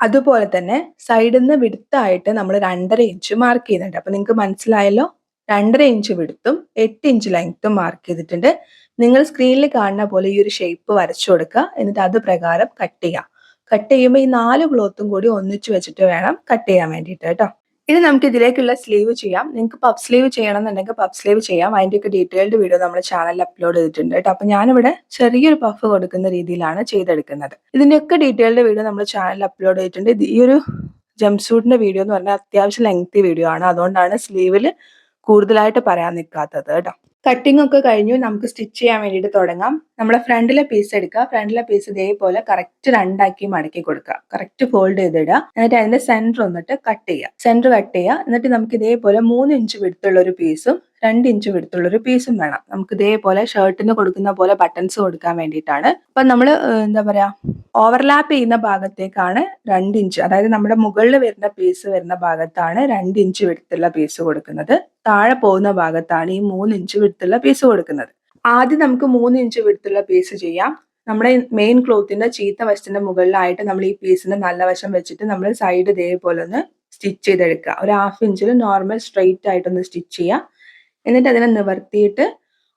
അതുപോലെ തന്നെ സൈഡിൽ നിന്ന് വിഡ്ത്തായിട്ട് നമ്മൾ 2.5 ഇഞ്ച് മാർക്ക് ചെയ്യുന്നുണ്ട്. അപ്പൊ നിങ്ങൾക്ക് മനസ്സിലായല്ലോ, 2.5 ഇഞ്ച് വിഡ്ത്തും 8 ഇഞ്ച് ലെങ്ത്തും മാർക്ക് ചെയ്തിട്ടുണ്ട്. നിങ്ങൾ സ്ക്രീനിൽ കാണുന്ന പോലെ ഈ ഒരു ഷേപ്പ് വരച്ചു കൊടുക്കുക. എന്നിട്ട് അത് പ്രകാരം കട്ട് ചെയ്യുക. കട്ട് ചെയ്യുമ്പോൾ ഈ 4 ക്ലോത്തും കൂടി ഒന്നിച്ച് വെച്ചിട്ട് വേണം കട്ട് ചെയ്യാൻ വേണ്ടിയിട്ട് കേട്ടോ. ഇനി നമുക്ക് ഇതിലേക്കുള്ള സ്ലീവ് ചെയ്യാം. നിങ്ങൾക്ക് പഫ് സ്ലീവ് ചെയ്യണം എന്നുണ്ടെങ്കിൽ പഫ് സ്ലീവ് ചെയ്യാം. അതിൻ്റെയൊക്കെ ഡീറ്റെയിൽഡ് വീഡിയോ നമ്മുടെ ചാനലിൽ അപ്ലോഡ് ചെയ്തിട്ടുണ്ട് കേട്ടോ. അപ്പൊ ഞാനിവിടെ ചെറിയൊരു പഫ് കൊടുക്കുന്ന രീതിയിലാണ് ചെയ്തെടുക്കുന്നത്. ഇതിൻ്റെയൊക്കെ ഡീറ്റെയിൽഡ് വീഡിയോ നമ്മുടെ ചാനലിൽ അപ്ലോഡ് ചെയ്തിട്ടുണ്ട്. ഈ ഒരു ജംപ്സൂട്ടിന്റെ വീഡിയോ എന്ന് പറഞ്ഞാൽ അത്യാവശ്യം ലെങ്തി വീഡിയോ ആണ്. അതുകൊണ്ടാണ് സ്ലീവിൽ കൂടുതലായിട്ട് പറയാൻ നിൽക്കാത്തത് കേട്ടോ. കട്ടിംഗ് ഒക്കെ കഴിഞ്ഞു. നമുക്ക് സ്റ്റിച്ച് ചെയ്യാൻ വേണ്ടിയിട്ട് തുടങ്ങാം. നമ്മുടെ ഫ്രണ്ടിലെ പീസ് എടുക്കുക. ഫ്രണ്ടിലെ പീസ് ഇതേപോലെ കറക്റ്റ് 2 ആക്കി മടക്കി കൊടുക്കുക. കറക്റ്റ് ഫോൾഡ് ചെയ്തിടുക. എന്നിട്ട് അതിന്റെ സെന്റർ വന്നിട്ട് കട്ട് ചെയ്യുക. സെന്റർ കട്ട് ചെയ്യുക. എന്നിട്ട് നമുക്ക് ഇതേപോലെ 3 ഇഞ്ച് വിഡ്ത്തുള്ള ഒരു പീസും 2 ഇഞ്ച് വിഡ്ത്തുള്ള ഒരു പീസും വേണം. നമുക്ക് ഇതേപോലെ ഷർട്ടിന് കൊടുക്കുന്ന പോലെ ബട്ടൺസ് കൊടുക്കാൻ വേണ്ടിയിട്ടാണ്. അപ്പൊ നമ്മൾ എന്താ പറയാ, ഓവർലാപ്പ് ചെയ്യുന്ന ഭാഗത്തേക്കാണ് 2 ഇഞ്ച്, അതായത് നമ്മുടെ മുകളിൽ വരുന്ന പീസ് വരുന്ന ഭാഗത്താണ് 2 ഇഞ്ച് വിഡ്ത്തുള്ള പീസ് കൊടുക്കുന്നത്. താഴെ പോകുന്ന ഭാഗത്താണ് ഈ 3 ഇഞ്ച് വിഡ്ത്തുള്ള പീസ് കൊടുക്കുന്നത്. ആദ്യം നമുക്ക് 3 ഇഞ്ച് വിഡ്ത്തുള്ള പീസ് ചെയ്യാം. നമ്മുടെ മെയിൻ ക്ലോത്തിന്റെ ചീത്ത വശത്തിന്റെ മുകളിലായിട്ട് നമ്മൾ ഈ പീസിന്റെ നല്ല വശം വെച്ചിട്ട് നമ്മൾ സൈഡ് ഇതേപോലെ ഒന്ന് സ്റ്റിച്ച് ചെയ്തെടുക്കുക. ഒരു 1/2 ഇഞ്ചിൽ നോർമൽ സ്ട്രെയിറ്റ് ആയിട്ടൊന്ന് സ്റ്റിച്ച് ചെയ്യുക. എന്നിട്ട് അതിനെ നിവർത്തിയിട്ട്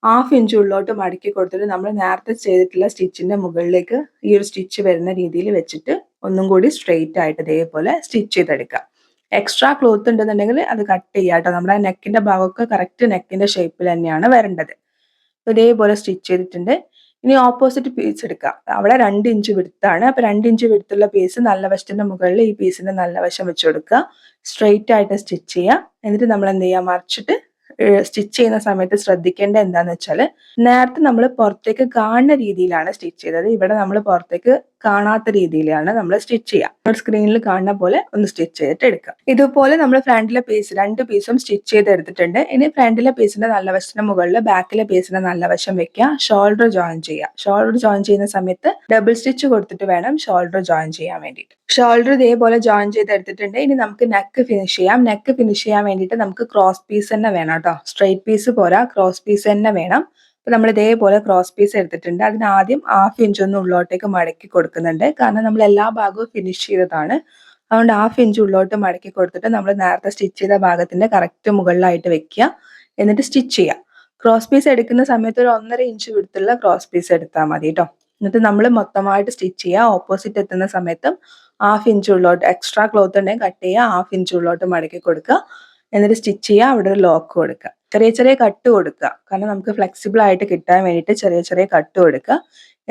1/2 ഇഞ്ച് ഉള്ളോട്ട് മടക്കി കൊടുത്തിട്ട് നമ്മൾ നേരത്തെ ചെയ്തിട്ടുള്ള സ്റ്റിച്ചിന്റെ മുകളിലേക്ക് ഈ ഒരു സ്റ്റിച്ച് വരുന്ന രീതിയിൽ വെച്ചിട്ട് ഒന്നും കൂടി സ്ട്രെയിറ്റ് ആയിട്ട് ഇതേപോലെ സ്റ്റിച്ച് ചെയ്തെടുക്കുക. എക്സ്ട്രാ ക്ലോത്ത് ഉണ്ടെന്നുണ്ടെങ്കിൽ അത് കട്ട് ചെയ്യുക കേട്ടോ. നമ്മുടെ നെക്കിന്റെ ഭാഗമൊക്കെ കറക്റ്റ് നെക്കിന്റെ ഷേപ്പിൽ തന്നെയാണ് വരേണ്ടത്. ഇതേപോലെ സ്റ്റിച്ച് ചെയ്തിട്ടുണ്ട്. ഇനി ഓപ്പോസിറ്റ് പീസ് എടുക്കുക. അവിടെ 2 ഇഞ്ച് വിഡ്ത്താണ്. അപ്പൊ 2 ഇഞ്ച് വിഡ്ത്തുള്ള പീസ് നല്ല വശത്തിന്റെ മുകളിൽ ഈ പീസിന്റെ നല്ല വശം വെച്ച് കൊടുക്കുക. സ്ട്രെയിറ്റ് ആയിട്ട് സ്റ്റിച്ച് ചെയ്യുക. എന്നിട്ട് നമ്മൾ എന്ത് ചെയ്യുക, മറിച്ചിട്ട് സ്റ്റിച്ച് ചെയ്യുന്ന സമയത്ത് ശ്രദ്ധിക്കേണ്ടത് എന്താന്ന് വെച്ചാൽ, നേരത്തെ നമ്മൾ പുറത്തേക്ക് കാണുന്ന രീതിയിലാണ് സ്റ്റിച്ച് ചെയ്തത്. ഇവിടെ നമ്മൾ പുറത്തേക്ക് കാണാത്ത രീതിയിലാണ് നമ്മൾ സ്റ്റിച്ച് ചെയ്യുക. സ്ക്രീനിൽ കാണുന്ന പോലെ ഒന്ന് സ്റ്റിച്ച് ചെയ്തിട്ട് എടുക്കുക. ഇതുപോലെ നമ്മൾ ഫ്രണ്ടിലെ പീസ് 2 പീസും സ്റ്റിച്ച് ചെയ്ത് എടുത്തിട്ടുണ്ട്. ഇനി ഫ്രണ്ടിലെ പീസിന്റെ നല്ല വശത്തിന് മുകളിൽ ബാക്കിലെ പീസിന്റെ നല്ല വശം വെക്കുക. ഷോൾഡർ ജോയിൻ ചെയ്യുക. ഷോൾഡർ ജോയിൻ ചെയ്യുന്ന സമയത്ത് ഡബിൾ സ്റ്റിച്ച് കൊടുത്തിട്ട് വേണം ഷോൾഡർ ജോയിൻ ചെയ്യാൻ വേണ്ടിയിട്ട്. ഷോൾഡർ ഇതേപോലെ ജോയിൻ ചെയ്ത് എടുത്തിട്ടുണ്ട്. ഇനി നമുക്ക് നെക്ക് ഫിനിഷ് ചെയ്യാം. നെക്ക് ഫിനിഷ് ചെയ്യാൻ വേണ്ടിയിട്ട് നമുക്ക് ക്രോസ് പീസ് തന്നെ വേണം കേട്ടോ. സ്ട്രെയിറ്റ് പീസ് പോരാ, ക്രോസ് പീസ് തന്നെ വേണം. അപ്പോൾ നമ്മൾ ഇതേപോലെ ക്രോസ് പീസ് എടുത്തിട്ടുണ്ട്. അതിന് ആദ്യം 1/2 ഇഞ്ച് ഒന്ന് ഉള്ളോട്ടേക്ക് മടക്കി കൊടുക്കുന്നുണ്ട്. കാരണം നമ്മൾ എല്ലാ ഭാഗവും ഫിനിഷ് ചെയ്തതാണ്. അതുകൊണ്ട് 1/2 ഇഞ്ച് ഉള്ളോട്ട് മടക്കി കൊടുത്തിട്ട് നമ്മൾ നേരത്തെ സ്റ്റിച്ച് ചെയ്ത ഭാഗത്തിന്റെ കറക്റ്റ് മുകളിലായിട്ട് വെക്കുക. എന്നിട്ട് സ്റ്റിച്ച് ചെയ്യുക. ക്രോസ് പീസ് എടുക്കുന്ന സമയത്ത് ഒരു 1.5 ഇഞ്ച് വിടുത്തുള്ള ക്രോസ് പീസ് എടുത്താൽ മതി കേട്ടോ. എന്നിട്ട് നമ്മൾ മൊത്തമായിട്ട് സ്റ്റിച്ച് ചെയ്യുക. ഓപ്പോസിറ്റ് എത്തുന്ന സമയത്തും 1/2 ഇഞ്ച് ഉള്ളോട്ട് എക്സ്ട്രാ ക്ലോത്ത് ഉണ്ടെങ്കിൽ കട്ട് ചെയ്യുക. 1/2 ഇഞ്ച് ഉള്ളോട്ട് മടക്കി കൊടുക്കുക. എന്നിട്ട് സ്റ്റിച്ച് ചെയ്യുക. അവിടെ ഒരു ലോക്ക് കൊടുക്കുക. ചെറിയ ചെറിയ കട്ട് കൊടുക്കുക. കാരണം നമുക്ക് ഫ്ലെക്സിബിൾ ആയിട്ട് കിട്ടാൻ വേണ്ടിയിട്ട് ചെറിയ ചെറിയ കട്ട് കൊടുക്കുക.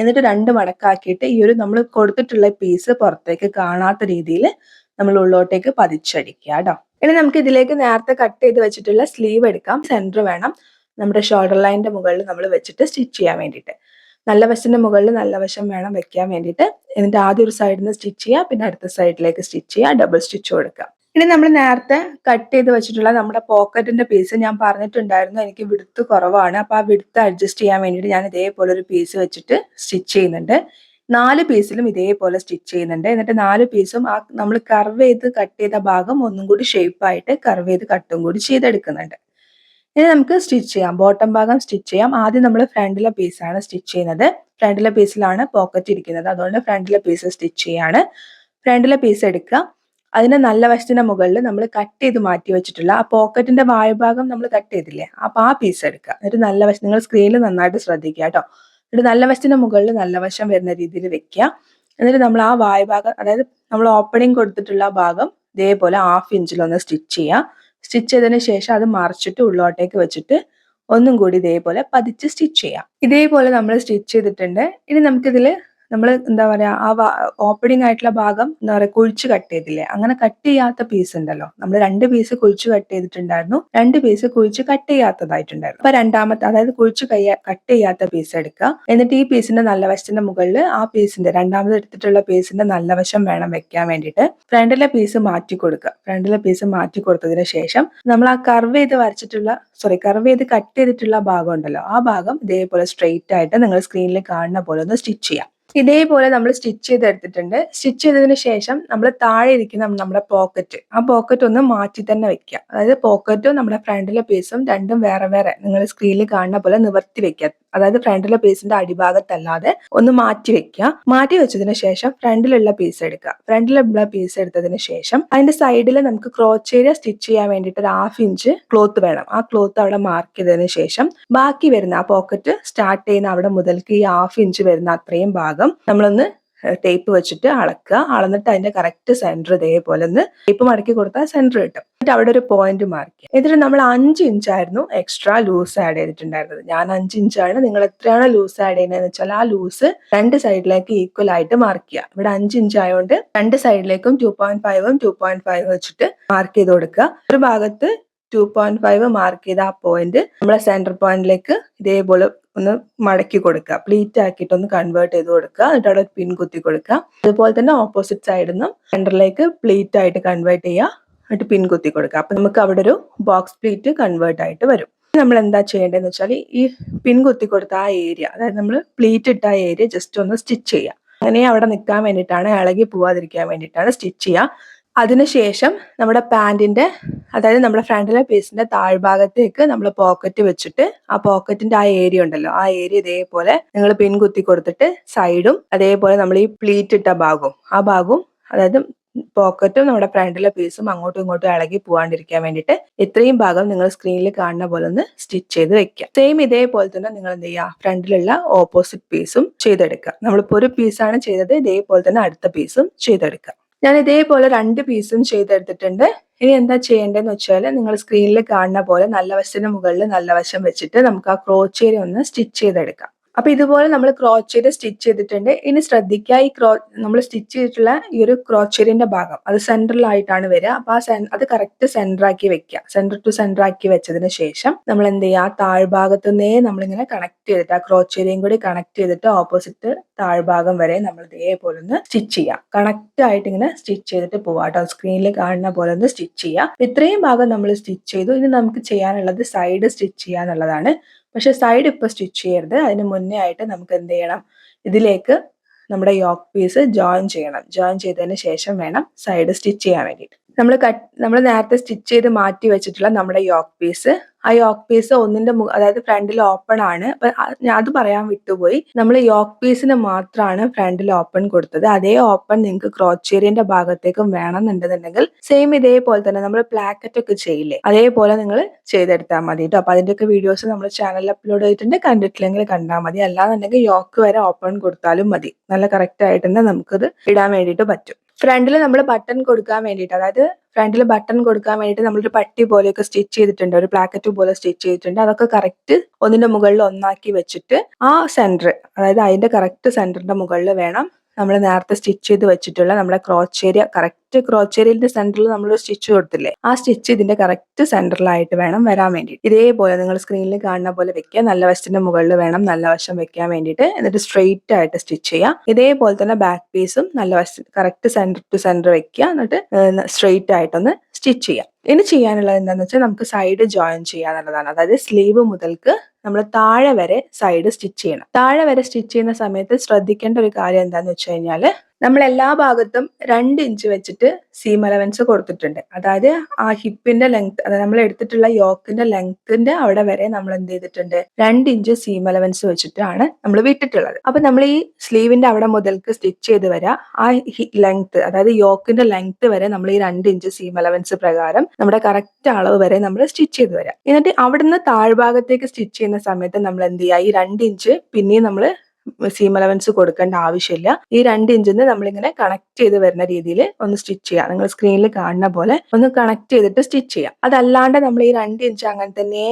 എന്നിട്ട് 2 മടക്കാക്കിയിട്ട് ഈ ഒരു നമ്മൾ കൊടുത്തിട്ടുള്ള പീസ് പുറത്തേക്ക് കാണാത്ത രീതിയിൽ നമ്മൾ ഉള്ളോട്ടേക്ക് പതിച്ചടിക്കുക കേട്ടോ. ഇനി നമുക്ക് ഇതിലേക്ക് നേരത്തെ കട്ട് ചെയ്ത് വെച്ചിട്ടുള്ള സ്ലീവ് എടുക്കാം. സെന്റർ വേണം നമ്മുടെ ഷോൾഡർ ലൈനിന്റെ മുകളിൽ നമ്മൾ വെച്ചിട്ട് സ്റ്റിച്ച് ചെയ്യാൻ വേണ്ടിയിട്ട്. നല്ല വശത്തിന്റെ മുകളിൽ നല്ല വശം വേണം വെക്കാൻ വേണ്ടിയിട്ട്. എന്നിട്ട് ആദ്യം ഒരു സൈഡിൽ നിന്ന് സ്റ്റിച്ച് ചെയ്യുക, പിന്നെ അടുത്ത സൈഡിലേക്ക് സ്റ്റിച്ച് ചെയ്യുക, ഡബിൾ സ്റ്റിച്ച് കൊടുക്കുക. ഇനി നമ്മൾ നേരത്തെ കട്ട് ചെയ്ത് വെച്ചിട്ടുള്ള നമ്മുടെ പോക്കറ്റിന്റെ പീസ് ഞാൻ പറഞ്ഞിട്ടുണ്ടായിരുന്നു എനിക്ക് വിടുത്ത് കുറവാണ്. അപ്പോൾ ആ വിടുത്ത് അഡ്ജസ്റ്റ് ചെയ്യാൻ വേണ്ടിയിട്ട് ഞാൻ ഇതേപോലെ ഒരു പീസ് വെച്ചിട്ട് സ്റ്റിച്ച് ചെയ്യുന്നുണ്ട്. 4 പീസിലും ഇതേപോലെ സ്റ്റിച്ച് ചെയ്യുന്നുണ്ട്. എന്നിട്ട് 4 പീസും ആ നമ്മൾ കർവ് ചെയ്ത് കട്ട് ചെയ്ത ഭാഗം ഒന്നും കൂടി ഷേപ്പായിട്ട് കർവ് ചെയ്ത് കട്ടും കൂടി ചെയ്തെടുക്കുന്നുണ്ട്. ഇനി നമുക്ക് സ്റ്റിച്ച് ചെയ്യാം. ബോട്ടം ഭാഗം സ്റ്റിച്ച് ചെയ്യാം. ആദ്യം നമ്മൾ ഫ്രണ്ടിലെ പീസാണ് സ്റ്റിച്ച് ചെയ്യുന്നത്. ഫ്രണ്ടിലെ പീസിലാണ് പോക്കറ്റ് ഇരിക്കുന്നത്. അതുകൊണ്ട് ഫ്രണ്ടിലെ പീസ് സ്റ്റിച്ച് ചെയ്യാണ്. ഫ്രണ്ടിലെ പീസ് എടുക്കുക. അതിന്റെ നല്ല വശത്തിന്റെ മുകളിൽ നമ്മൾ കട്ട് ചെയ്ത് മാറ്റി വെച്ചിട്ടുള്ള ആ പോക്കറ്റിന്റെ വായുഭാഗം നമ്മൾ കട്ട് ചെയ്തില്ലേ, അപ്പൊ ആ പീസ് എടുക്കുക. എന്നിട്ട് നല്ല വശം നിങ്ങൾ സ്ക്രീനിൽ നന്നായിട്ട് ശ്രദ്ധിക്കുക കേട്ടോ. എന്നിട്ട് നല്ല വശത്തിന്റെ മുകളിൽ നല്ല വശം വരുന്ന രീതിയിൽ വെക്കുക. എന്നിട്ട് നമ്മൾ ആ വായുഭാഗം, അതായത് നമ്മൾ ഓപ്പണിംഗ് കൊടുത്തിട്ടുള്ള ഭാഗം ഇതേപോലെ 1/2 ഇഞ്ചിലൊന്ന് സ്റ്റിച്ച് ചെയ്യുക. സ്റ്റിച്ച് ചെയ്തതിന് ശേഷം അത് മറിച്ചിട്ട് ഉള്ളോട്ടേക്ക് വെച്ചിട്ട് ഒന്നും കൂടി ഇതേപോലെ പതിച്ച് സ്റ്റിച്ച് ചെയ്യാം. ഇതേപോലെ നമ്മൾ സ്റ്റിച്ച് ചെയ്തിട്ടുണ്ട്. ഇനി നമുക്കിതിൽ നമ്മൾ എന്താ പറയാ ആ ഓപ്പണിംഗ് ആയിട്ടുള്ള ഭാഗം എന്താ പറയാ കുഴിച്ച് കട്ട് ചെയ്തില്ലേ, അങ്ങനെ കട്ട് ചെയ്യാത്ത പീസ് ഉണ്ടല്ലോ, നമ്മൾ 2 പീസ് കുഴിച്ച് കട്ട് ചെയ്തിട്ടുണ്ടായിരുന്നു, 2 പീസ് കുഴിച്ച് കട്ട് ചെയ്യാത്തതായിട്ടുണ്ടായിരുന്നു. അപ്പൊ രണ്ടാമത്തെ, അതായത് കുഴിച്ച് കട്ട് ചെയ്യാത്ത പീസ് എടുക്കുക. എന്നിട്ട് ഈ പീസിന്റെ നല്ല വശത്തിന്റെ മുകളിൽ ആ പീസിന്റെ രണ്ടാമത് എടുത്തിട്ടുള്ള പീസിന്റെ നല്ല വശം വേണം വെക്കാൻ വേണ്ടിയിട്ട്. ഫ്രണ്ടിലെ പീസ് മാറ്റി കൊടുക്കുക. ഫ്രണ്ടിലെ പീസ് മാറ്റി കൊടുത്തതിന് ശേഷം നമ്മൾ ആ കർവ് ചെയ്ത് കട്ട് ചെയ്തിട്ടുള്ള ഭാഗം ഉണ്ടല്ലോ, ആ ഭാഗം ഇതേപോലെ സ്ട്രെയിറ്റ് ആയിട്ട് നിങ്ങൾ സ്ക്രീനിൽ കാണുന്ന പോലെ ഒന്ന് സ്റ്റിച്ച് ചെയ്യാം. ഇതേപോലെ നമ്മൾ സ്റ്റിച്ച് ചെയ്തെടുത്തിട്ടുണ്ട്. സ്റ്റിച്ച് ചെയ്തതിന് ശേഷം നമ്മൾ താഴെ ഇരിക്കുന്ന നമ്മുടെ പോക്കറ്റ്, ആ പോക്കറ്റ് ഒന്ന് മാറ്റി തന്നെ വെക്കുക. അതായത് പോക്കറ്റും നമ്മുടെ ഫ്രണ്ടിലെ പീസും രണ്ടും വേറെ വേറെ നിങ്ങൾ സ്ക്രീനിൽ കാണുന്ന പോലെ നിവർത്തി വെക്കുക. അതായത് ഫ്രണ്ടിലെ പീസിന്റെ അടിഭാഗത്തല്ലാതെ ഒന്ന് മാറ്റി വെക്കുക. മാറ്റി വെച്ചതിന് ശേഷം ഫ്രണ്ടിലുള്ള പീസ് എടുക്കുക. ഫ്രണ്ടിലുള്ള പീസ് എടുത്തതിന് ശേഷം അതിന്റെ സൈഡിൽ നമുക്ക് ക്രോച്ച് ഏരിയ സ്റ്റിച്ച് ചെയ്യാൻ വേണ്ടിയിട്ട് ഒരു 1/2 ഇഞ്ച് ക്ലോത്ത് വേണം. ആ ക്ലോത്ത് അവിടെ മാർക്ക് ചെയ്തതിന് ശേഷം ബാക്കി വരുന്ന ആ പോക്കറ്റ് സ്റ്റാർട്ട് ചെയ്യുന്ന അവിടെ മുതൽക്ക് ഈ 1/2 ഇഞ്ച് വരുന്ന അത്രയും ഭാഗം നമ്മളൊന്ന് ടേപ്പ് വെച്ചിട്ട് അളക്കുക. അളന്നിട്ട് അതിന്റെ കറക്റ്റ് സെന്റർ ഇതേപോലെ ഒന്ന് ടേപ്പ് മടക്കി കൊടുത്താൽ സെന്റർ കിട്ടും. എന്നിട്ട് അവിടെ ഒരു പോയിന്റ് മാർക്ക് ചെയ്യുക. എന്നിട്ട് നമ്മൾ 5 ഇഞ്ചായിരുന്നു എക്സ്ട്രാ ലൂസ് ആഡ് ചെയ്തിട്ടുണ്ടായിരുന്നത്. ഞാൻ 5 ഇഞ്ചാണ്. നിങ്ങൾ എത്രയാണ് ലൂസ് ആഡ് ചെയ്യുന്നതെന്ന് വെച്ചാൽ ആ ലൂസ് 2 സൈഡിലേക്ക് ഈക്വൽ ആയിട്ട് മാർക്ക് ചെയ്യുക. ഇവിടെ 5 ഇഞ്ച് ആയതുകൊണ്ട് 2 സൈഡിലേക്കും 2.5ഉം 2.5 വെച്ചിട്ട് മാർക്ക് ചെയ്ത് കൊടുക്കുക. ഒരു ഭാഗത്ത് 2.5 മാർക്ക് ചെയ്ത ആ പോയിന്റ് നമ്മളെ സെന്റർ പോയിന്റിലേക്ക് ഇതേപോലെ ഒന്ന് മടക്കി കൊടുക്കുക. പ്ലീറ്റ് ആക്കിയിട്ട് ഒന്ന് കൺവേർട്ട് ചെയ്ത് കൊടുക്കുക. എന്നിട്ട് അവിടെ പിൻ കുത്തി കൊടുക്കുക. അതുപോലെ തന്നെ ഓപ്പോസിറ്റ് സൈഡിൽ നിന്നും സെന്ററിലേക്ക് പ്ലീറ്റ് ആയിട്ട് കൺവേർട്ട് ചെയ്യുക. എന്നിട്ട് പിൻ കുത്തി കൊടുക്കുക. അപ്പൊ നമുക്ക് അവിടെ ഒരു ബോക്സ് പ്ലീറ്റ് കൺവേർട്ട് ആയിട്ട് വരും. നമ്മൾ എന്താ ചെയ്യേണ്ടതെന്ന് വെച്ചാൽ ഈ പിൻ കുത്തി കൊടുത്ത ആ ഏരിയ, അതായത് നമ്മൾ പ്ലീറ്റ് ഇട്ട ആ ഏരിയ ജസ്റ്റ് ഒന്ന് സ്റ്റിച്ച് ചെയ്യുക. അങ്ങനെ അവിടെ നിൽക്കാൻ വേണ്ടിയിട്ടാണ്, ഇളകി പോവാതിരിക്കാൻ വേണ്ടിയിട്ടാണ് സ്റ്റിച്ച് ചെയ്യുക. അതിനുശേഷം നമ്മുടെ പാൻറിന്റെ, അതായത് നമ്മുടെ ഫ്രണ്ടിലെ പീസിന്റെ താഴ്ഭാഗത്തേക്ക് നമ്മൾ പോക്കറ്റ് വെച്ചിട്ട് ആ പോക്കറ്റിന്റെ ആ ഏരിയ ഉണ്ടല്ലോ, ആ ഏരിയ ഇതേപോലെ നിങ്ങൾ പിൻ കുത്തി കൊടുത്തിട്ട് സൈഡും അതേപോലെ നമ്മൾ ഈ പ്ലീറ്റ് ഇട്ട ഭാഗവും ആ ഭാഗവും, അതായത് പോക്കറ്റും നമ്മുടെ ഫ്രണ്ടിലെ പീസും അങ്ങോട്ടും ഇങ്ങോട്ടും ഇളകി പോകാണ്ടിരിക്കാൻ വേണ്ടിയിട്ട് ഇത്രയും ഭാഗം നിങ്ങൾ സ്ക്രീനിൽ കാണുന്ന പോലെ ഒന്ന് സ്റ്റിച്ച് ചെയ്ത് വെക്കുക. സെയിം ഇതേപോലെ തന്നെ നിങ്ങൾ എന്ത് ചെയ്യുക, ഫ്രണ്ടിലുള്ള ഓപ്പോസിറ്റ് പീസും ചെയ്തെടുക്കുക. നമ്മളിപ്പോൾ ഒരു പീസാണ് ചെയ്തത്, ഇതേപോലെ തന്നെ അടുത്ത പീസും ചെയ്തെടുക്കുക. ഞാൻ ഇതേപോലെ 2 പീസും ചെയ്തെടുത്തിട്ടുണ്ട്. ഇനി എന്താ ചെയ്യേണ്ടതെന്ന് വെച്ചാൽ നിങ്ങൾ സ്ക്രീനിൽ കാണുന്ന പോലെ നല്ല വശത്തിന് മുകളിൽ നല്ല വശം വെച്ചിട്ട് നമുക്ക് ആ ക്രോച്ച് ഏരിയ ഒന്ന് സ്റ്റിച്ച് ചെയ്തെടുക്കാം. അപ്പൊ ഇതുപോലെ നമ്മൾ ക്രോച്ച് ഏരിയ സ്റ്റിച്ച് ചെയ്തിട്ടുണ്ട്. ഇനി ശ്രദ്ധിക്കുക, ഈ നമ്മൾ സ്റ്റിച്ച് ചെയ്തിട്ടുള്ള ഈ ഒരു ക്രോച്ച് ഏരിയന്റെ ഭാഗം അത് സെൻട്രലായിട്ടാണ് വരിക. അപ്പൊ അത് കറക്റ്റ് സെന്റർ ആക്കി വെക്കുക. സെന്റർ ടു സെന്റർ ആക്കി വെച്ചതിന് ശേഷം നമ്മൾ എന്ത് ചെയ്യുക, ആ താഴ്ഭാഗത്തു നിന്നേ നമ്മളിങ്ങനെ കണക്ട് ചെയ്തിട്ട് ആ ക്രോച്ച് ഏരിയയും കൂടി കണക്ട് ചെയ്തിട്ട് ഓപ്പോസിറ്റ് താഴ്ഭാഗം വരെ നമ്മൾ ഇതേപോലെ ഒന്ന് സ്റ്റിച്ച് ചെയ്യുക. കണക്ട് ആയിട്ട് ഇങ്ങനെ സ്റ്റിച്ച് ചെയ്തിട്ട് പോവാട്ടോ. സ്ക്രീനിൽ കാണുന്ന പോലെ ഒന്ന് സ്റ്റിച്ച് ചെയ്യുക. ഇത്രയും ഭാഗം നമ്മൾ സ്റ്റിച്ച് ചെയ്തു. ഇനി നമുക്ക് ചെയ്യാനുള്ളത് സൈഡ് സ്റ്റിച്ച് ചെയ്യാന്നുള്ളതാണ്. പക്ഷെ സൈഡ് ഇപ്പൊ സ്റ്റിച്ച് ചെയ്യരുത്. അതിന് മുന്നേ ആയിട്ട് നമുക്ക് എന്ത് ചെയ്യണം, ഇതിലേക്ക് നമ്മുടെ യോക്ക് പീസ് ജോയിൻ ചെയ്യണം. ജോയിൻ ചെയ്തതിന് ശേഷം വേണം സൈഡ് സ്റ്റിച്ച് ചെയ്യാൻ വേണ്ടിയിട്ട്. നമ്മൾ നേരത്തെ സ്റ്റിച്ച് ചെയ്ത് മാറ്റി വെച്ചിട്ടുള്ള നമ്മുടെ യോക്ക് പീസ്, ആ യോക്ക് പീസ് അതായത് ഫ്രണ്ടിൽ ഓപ്പൺ ആണ്. അപ്പൊ ഞാൻ അത് പറയാൻ വിട്ടുപോയി. നമ്മൾ യോക്ക് പീസിന് മാത്രമാണ് ഫ്രണ്ടിൽ ഓപ്പൺ കൊടുത്തത്. അതേ ഓപ്പൺ നിങ്ങൾക്ക് ക്രോച്ചേരിയന്റെ ഭാഗത്തേക്കും വേണമെന്നുണ്ടെന്നുണ്ടെങ്കിൽ സെയിം ഇതേപോലെ തന്നെ നമ്മൾ പ്ലാക്കറ്റ് ഒക്കെ ചെയ്യില്ലേ, അതേപോലെ നിങ്ങൾ ചെയ്തെടുത്താൽ മതി കേട്ടോ. അപ്പൊ അതിന്റെയൊക്കെ വീഡിയോസ് നമ്മൾ ചാനലിൽ അപ്ലോഡ് ചെയ്തിട്ടുണ്ട്. കണ്ടിട്ടില്ലെങ്കിൽ കണ്ടാൽ മതി. അല്ലാന്നുണ്ടെങ്കിൽ യോക്ക് വരെ ഓപ്പൺ കൊടുത്താലും മതി. നല്ല കറക്റ്റ് ആയിട്ട് തന്നെ നമുക്കത് ഇടാൻ വേണ്ടിയിട്ട് പറ്റും. ഫ്രണ്ടിൽ നമ്മൾ ബട്ടൺ കൊടുക്കാൻ വേണ്ടിയിട്ട്, അതായത് ഫ്രണ്ടിൽ ബട്ടൺ കൊടുക്കാൻ വേണ്ടിയിട്ട് നമ്മളൊരു പട്ടി പോലെയൊക്കെ സ്റ്റിച്ച് ചെയ്തിട്ടുണ്ട്, ഒരു പ്ലാക്കറ്റ് പോലെ സ്റ്റിച്ച് ചെയ്തിട്ടുണ്ട്. അതൊക്കെ കറക്റ്റ് ഒന്നിന്റെ മുകളിൽ ഒന്നാക്കി വെച്ചിട്ട് ആ സെന്റർ, അതായത് അതിന്റെ കറക്റ്റ് സെന്ററിന്റെ മുകളിൽ വേണം നമ്മൾ നേരത്തെ സ്റ്റിച്ച് ചെയ്ത് വെച്ചിട്ടുള്ള നമ്മുടെ ക്രോച്ച് ഏരിയ, കറക്റ്റ് ക്രോച്ച് ഏരിയയുടെ സെന്ററിൽ നമ്മൾ സ്റ്റിച്ച് കൊടുത്തില്ലേ, ആ സ്റ്റിച്ച് ഇതിന്റെ കറക്റ്റ് സെന്ററിലായിട്ട് വേണം വരാൻ വേണ്ടി. ഇതേപോലെ നിങ്ങൾ സ്ക്രീനിൽ കാണുന്ന പോലെ വെക്കുക. നല്ല വശത്തിന്റെ മുകളിൽ വേണം നല്ല വശം വെക്കാൻ വേണ്ടിയിട്ട്. എന്നിട്ട് സ്ട്രെയിറ്റ് ആയിട്ട് സ്റ്റിച്ച് ചെയ്യുക. ഇതേപോലെ തന്നെ ബാക്ക് പീസും നല്ല വശം കറക്റ്റ് സെന്റർ ടു സെന്റർ വെക്കുക. എന്നിട്ട് സ്ട്രെയിറ്റ് ആയിട്ടൊന്ന് സ്റ്റിച്ച് ചെയ്യാം. ഇനി ചെയ്യാനുള്ളത് എന്താണെന്ന് വെച്ചാൽ നമുക്ക് സൈഡ് ജോയിൻ ചെയ്യാന്നുള്ളതാണ്. അതായത് സ്ലീവ് മുതൽക്ക് നമ്മൾ താഴെ വരെ സൈഡ് സ്റ്റിച്ച് ചെയ്യണം. താഴെ വരെ സ്റ്റിച്ച് ചെയ്യുന്ന സമയത്ത് ശ്രദ്ധിക്കേണ്ട ഒരു കാര്യം എന്താന്ന് വെച്ച് കഴിഞ്ഞാല്, നമ്മൾ എല്ലാ ഭാഗത്തും 2 ഇഞ്ച് വെച്ചിട്ട് സീം അലവൻസ് കൊടുത്തിട്ടുണ്ട്. അതായത് ആ ഹിപ്പിന്റെ ലെങ്ത്, അതായത് നമ്മൾ എടുത്തിട്ടുള്ള യോക്കിന്റെ ലെങ്ത്തിന്റെ അവിടെ വരെ നമ്മൾ എന്ത് ചെയ്തിട്ടുണ്ട്, 2 ഇഞ്ച് സീം അലവൻസ് വെച്ചിട്ടാണ് നമ്മൾ വിട്ടിട്ടുള്ളത്. അപ്പൊ നമ്മൾ ഈ സ്ലീവിന്റെ അവിടെ മുതൽക്ക് സ്റ്റിച്ച് ചെയ്ത് വരാം. ആ ലെങ്ത്, അതായത് യോക്കിന്റെ ലെങ്ത് വരെ നമ്മൾ ഈ 2 ഇഞ്ച് സീം അലവൻസ് പ്രകാരം നമ്മുടെ കറക്റ്റ് അളവ് വരെ നമ്മൾ സ്റ്റിച്ച് ചെയ്ത് വരാം. എന്നിട്ട് അവിടുന്ന് താഴ്ഭാഗത്തേക്ക് സ്റ്റിച്ച് ചെയ്യുന്ന സമയത്ത് നമ്മൾ എന്ത് ചെയ്യുക, ഈ 2 ഇഞ്ച് പിന്നെയും നമ്മൾ സീം അലവൻസ് കൊടുക്കേണ്ട ആവശ്യമില്ല. ഈ 2 ഇഞ്ചിന്ന് നമ്മളിങ്ങനെ കണക്ട് ചെയ്ത് വരുന്ന രീതിയിൽ ഒന്ന് സ്റ്റിച്ച് ചെയ്യാം. നിങ്ങൾ സ്ക്രീനിൽ കാണുന്ന പോലെ ഒന്ന് കണക്ട് ചെയ്തിട്ട് സ്റ്റിച്ച് ചെയ്യാം. അതല്ലാണ്ട് നമ്മൾ ഈ 2 ഇഞ്ച് അങ്ങനെ തന്നെ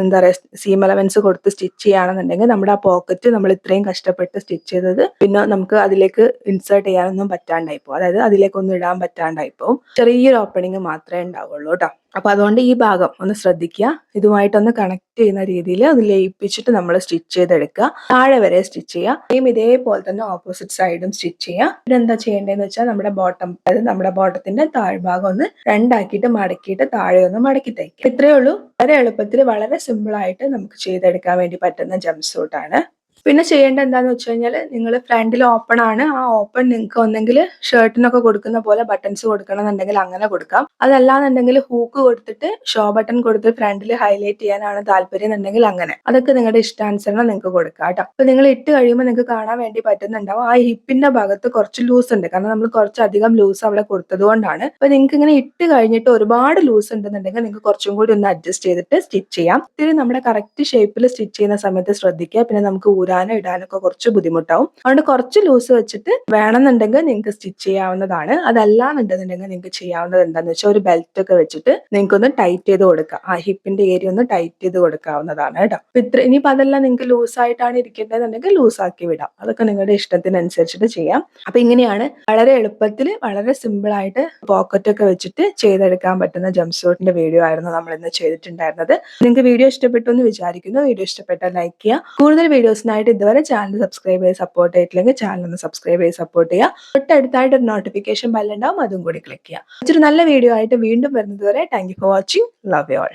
എന്താ പറയുക സീം അലവൻസ് കൊടുത്ത് സ്റ്റിച്ച് ചെയ്യുകയാണെന്നുണ്ടെങ്കിൽ നമ്മുടെ ആ പോക്കറ്റ് നമ്മൾ ഇത്രയും കഷ്ടപ്പെട്ട് സ്റ്റിച്ച് ചെയ്തത് പിന്നെ നമുക്ക് അതിലേക്ക് ഇൻസേർട്ട് ചെയ്യാനൊന്നും പറ്റാണ്ടായി പോകും. അതായത് അതിലേക്കൊന്നും ഇടാൻ പറ്റാണ്ടായി പോകും. ചെറിയൊരു ഓപ്പണിങ് മാത്രമേ ഉണ്ടാവുള്ളൂ കേട്ടോ. അപ്പൊ അതുകൊണ്ട് ഈ ഭാഗം ഒന്ന് ശ്രദ്ധിക്കുക. ഇതുമായിട്ടൊന്ന് കണക്ട് ചെയ്യുന്ന രീതിയിൽ ഒന്ന് ലയിപ്പിച്ചിട്ട് നമ്മൾ സ്റ്റിച്ച് ചെയ്തെടുക്കുക. താഴെ വരെ സ്റ്റിച്ച് ചെയ്യുക. സെയിം ഇതേപോലെ തന്നെ ഓപ്പോസിറ്റ് സൈഡും സ്റ്റിച്ച് ചെയ്യുക. ഇതെന്താ ചെയ്യേണ്ടതെന്ന് വെച്ചാൽ നമ്മുടെ ബോട്ടം, അതായത് നമ്മുടെ ബോട്ടത്തിന്റെ താഴ്ഭാഗം ഒന്ന് രണ്ടാക്കിയിട്ട് മടക്കിയിട്ട് താഴെ ഒന്ന് മടക്കി തയ്ക്കുക. ഇത്രയേ ഉള്ളൂ. വളരെ എളുപ്പത്തിൽ വളരെ സിമ്പിൾ ആയിട്ട് നമുക്ക് ചെയ്തെടുക്കാൻ വേണ്ടി പറ്റുന്ന ജംപ് സൂട്ടാണ്. പിന്നെ ചെയ്യേണ്ടത് എന്താന്ന് വെച്ച് കഴിഞ്ഞാൽ, നിങ്ങൾ ഫ്രണ്ടിൽ ഓപ്പൺ ആണ്, ആ ഓപ്പൺ നിങ്ങൾക്ക് ഒന്നെങ്കിൽ ഷർട്ടിനൊക്കെ കൊടുക്കുന്ന പോലെ ബട്ടൺസ് കൊടുക്കണം എന്നുണ്ടെങ്കിൽ അങ്ങനെ കൊടുക്കാം. അതല്ലാന്നുണ്ടെങ്കിൽ ഹൂക്ക് കൊടുത്തിട്ട് ഷോ ബട്ടൺ കൊടുത്ത് ഫ്രണ്ടിൽ ഹൈലൈറ്റ് ചെയ്യാനാണ് താല്പര്യം എന്നുണ്ടെങ്കിൽ അങ്ങനെ, അതൊക്കെ നിങ്ങളുടെ ഇഷ്ടാനുസരണം നിങ്ങൾക്ക് കൊടുക്കാം കേട്ടോ. അപ്പൊ നിങ്ങൾ ഇട്ട് കഴിയുമ്പോൾ നിങ്ങൾക്ക് കാണാൻ വേണ്ടി പറ്റുന്നുണ്ടാവും ആ ഹിപ്പിന്റെ ഭാഗത്ത് കുറച്ച് ലൂസ് ഉണ്ട്, കാരണം നമ്മൾ കുറച്ചധികം ലൂസ് അവിടെ കൊടുത്തത് കൊണ്ടാണ്. അപ്പൊ നിങ്ങൾക്ക് ഇങ്ങനെ ഇട്ട് കഴിഞ്ഞിട്ട് ഒരുപാട് ലൂസ് ഉണ്ടെന്നുണ്ടെങ്കിൽ നിങ്ങൾക്ക് കുറച്ചും കൂടി ഒന്ന് അഡ്ജസ്റ്റ് ചെയ്തിട്ട് സ്റ്റിച്ച് ചെയ്യാം. ഇത്തിരി നമ്മുടെ കറക്റ്റ് ഷേപ്പിൽ സ്റ്റിച്ച് ചെയ്യുന്ന സമയത്ത് ശ്രദ്ധിക്കുക. പിന്നെ നമുക്ക് ഊരാനോ ഇടാനൊക്കെ കുറച്ച് ബുദ്ധിമുട്ടാവും. അതുകൊണ്ട് കുറച്ച് ലൂസ് വെച്ചിട്ട് വേണമെന്നുണ്ടെങ്കിൽ നിങ്ങൾക്ക് സ്റ്റിച്ച് ചെയ്യാവുന്നതാണ്. അതല്ലാന്നുണ്ടെന്നുണ്ടെങ്കിൽ നിങ്ങൾക്ക് ചെയ്യാവുന്നത് എന്താണെന്ന് വെച്ചാൽ ഒരു ബെൽറ്റ് ഒക്കെ വെച്ചിട്ട് നിങ്ങൾക്ക് ഒന്ന് ടൈറ്റ് ചെയ്ത് കൊടുക്കാം. ആ ഹിപ്പിന്റെ ഏരിയ ഒന്ന് ടൈറ്റ് ചെയ്ത് കൊടുക്കാവുന്നതാണ് കേട്ടോ. അപ്പൊ ഇനിയിപ്പോ അതെല്ലാം നിങ്ങൾക്ക് ലൂസ് ആയിട്ടാണ് ഇരിക്കേണ്ടതെന്നുണ്ടെങ്കിൽ ലൂസ് ആക്കി വിടാം. അതൊക്കെ നിങ്ങളുടെ ഇഷ്ടത്തിനനുസരിച്ചിട്ട് ചെയ്യാം. അപ്പൊ ഇങ്ങനെയാണ് വളരെ എളുപ്പത്തിൽ വളരെ സിമ്പിൾ ആയിട്ട് പോക്കറ്റ് ഒക്കെ വെച്ചിട്ട് ചെയ്തെടുക്കാൻ പറ്റുന്ന ജംപ് സൂട്ടിന്റെ വീഡിയോ ആയിരുന്നു നമ്മൾ ഇന്ന് ചെയ്തിട്ടുണ്ടായിരുന്നത്. നിങ്ങൾക്ക് വീഡിയോ ഇഷ്ടപ്പെട്ടു എന്ന് വിചാരിക്കുന്നു. വീഡിയോ ഇഷ്ടപ്പെട്ടാൽ ലൈക്ക് ചെയ്യുക. കൂടുതൽ വീഡിയോസിനായിട്ട് ഇതുവരെ ചാനൽ സബ്സ്ക്രൈബ് ചെയ്ത് സപ്പോർട്ട് ചെയ്തിട്ടില്ലെങ്കിൽ ചാനൽ ഒന്ന് സബ്സ്ക്രൈബ് ചെയ്ത് സപ്പോർട്ട് ചെയ്യുക. തൊട്ടടുത്തായിട്ട് ഒരു നോട്ടിഫിക്കേഷൻ ബെൽ ഉണ്ടാവും, അതും കൂടി ക്ലിക്ക് ചെയ്യുക. മറ്റൊരു നല്ല വീഡിയോ ആയിട്ട് വീണ്ടും വരുന്നത് വരെ thank you for watching. Love you all.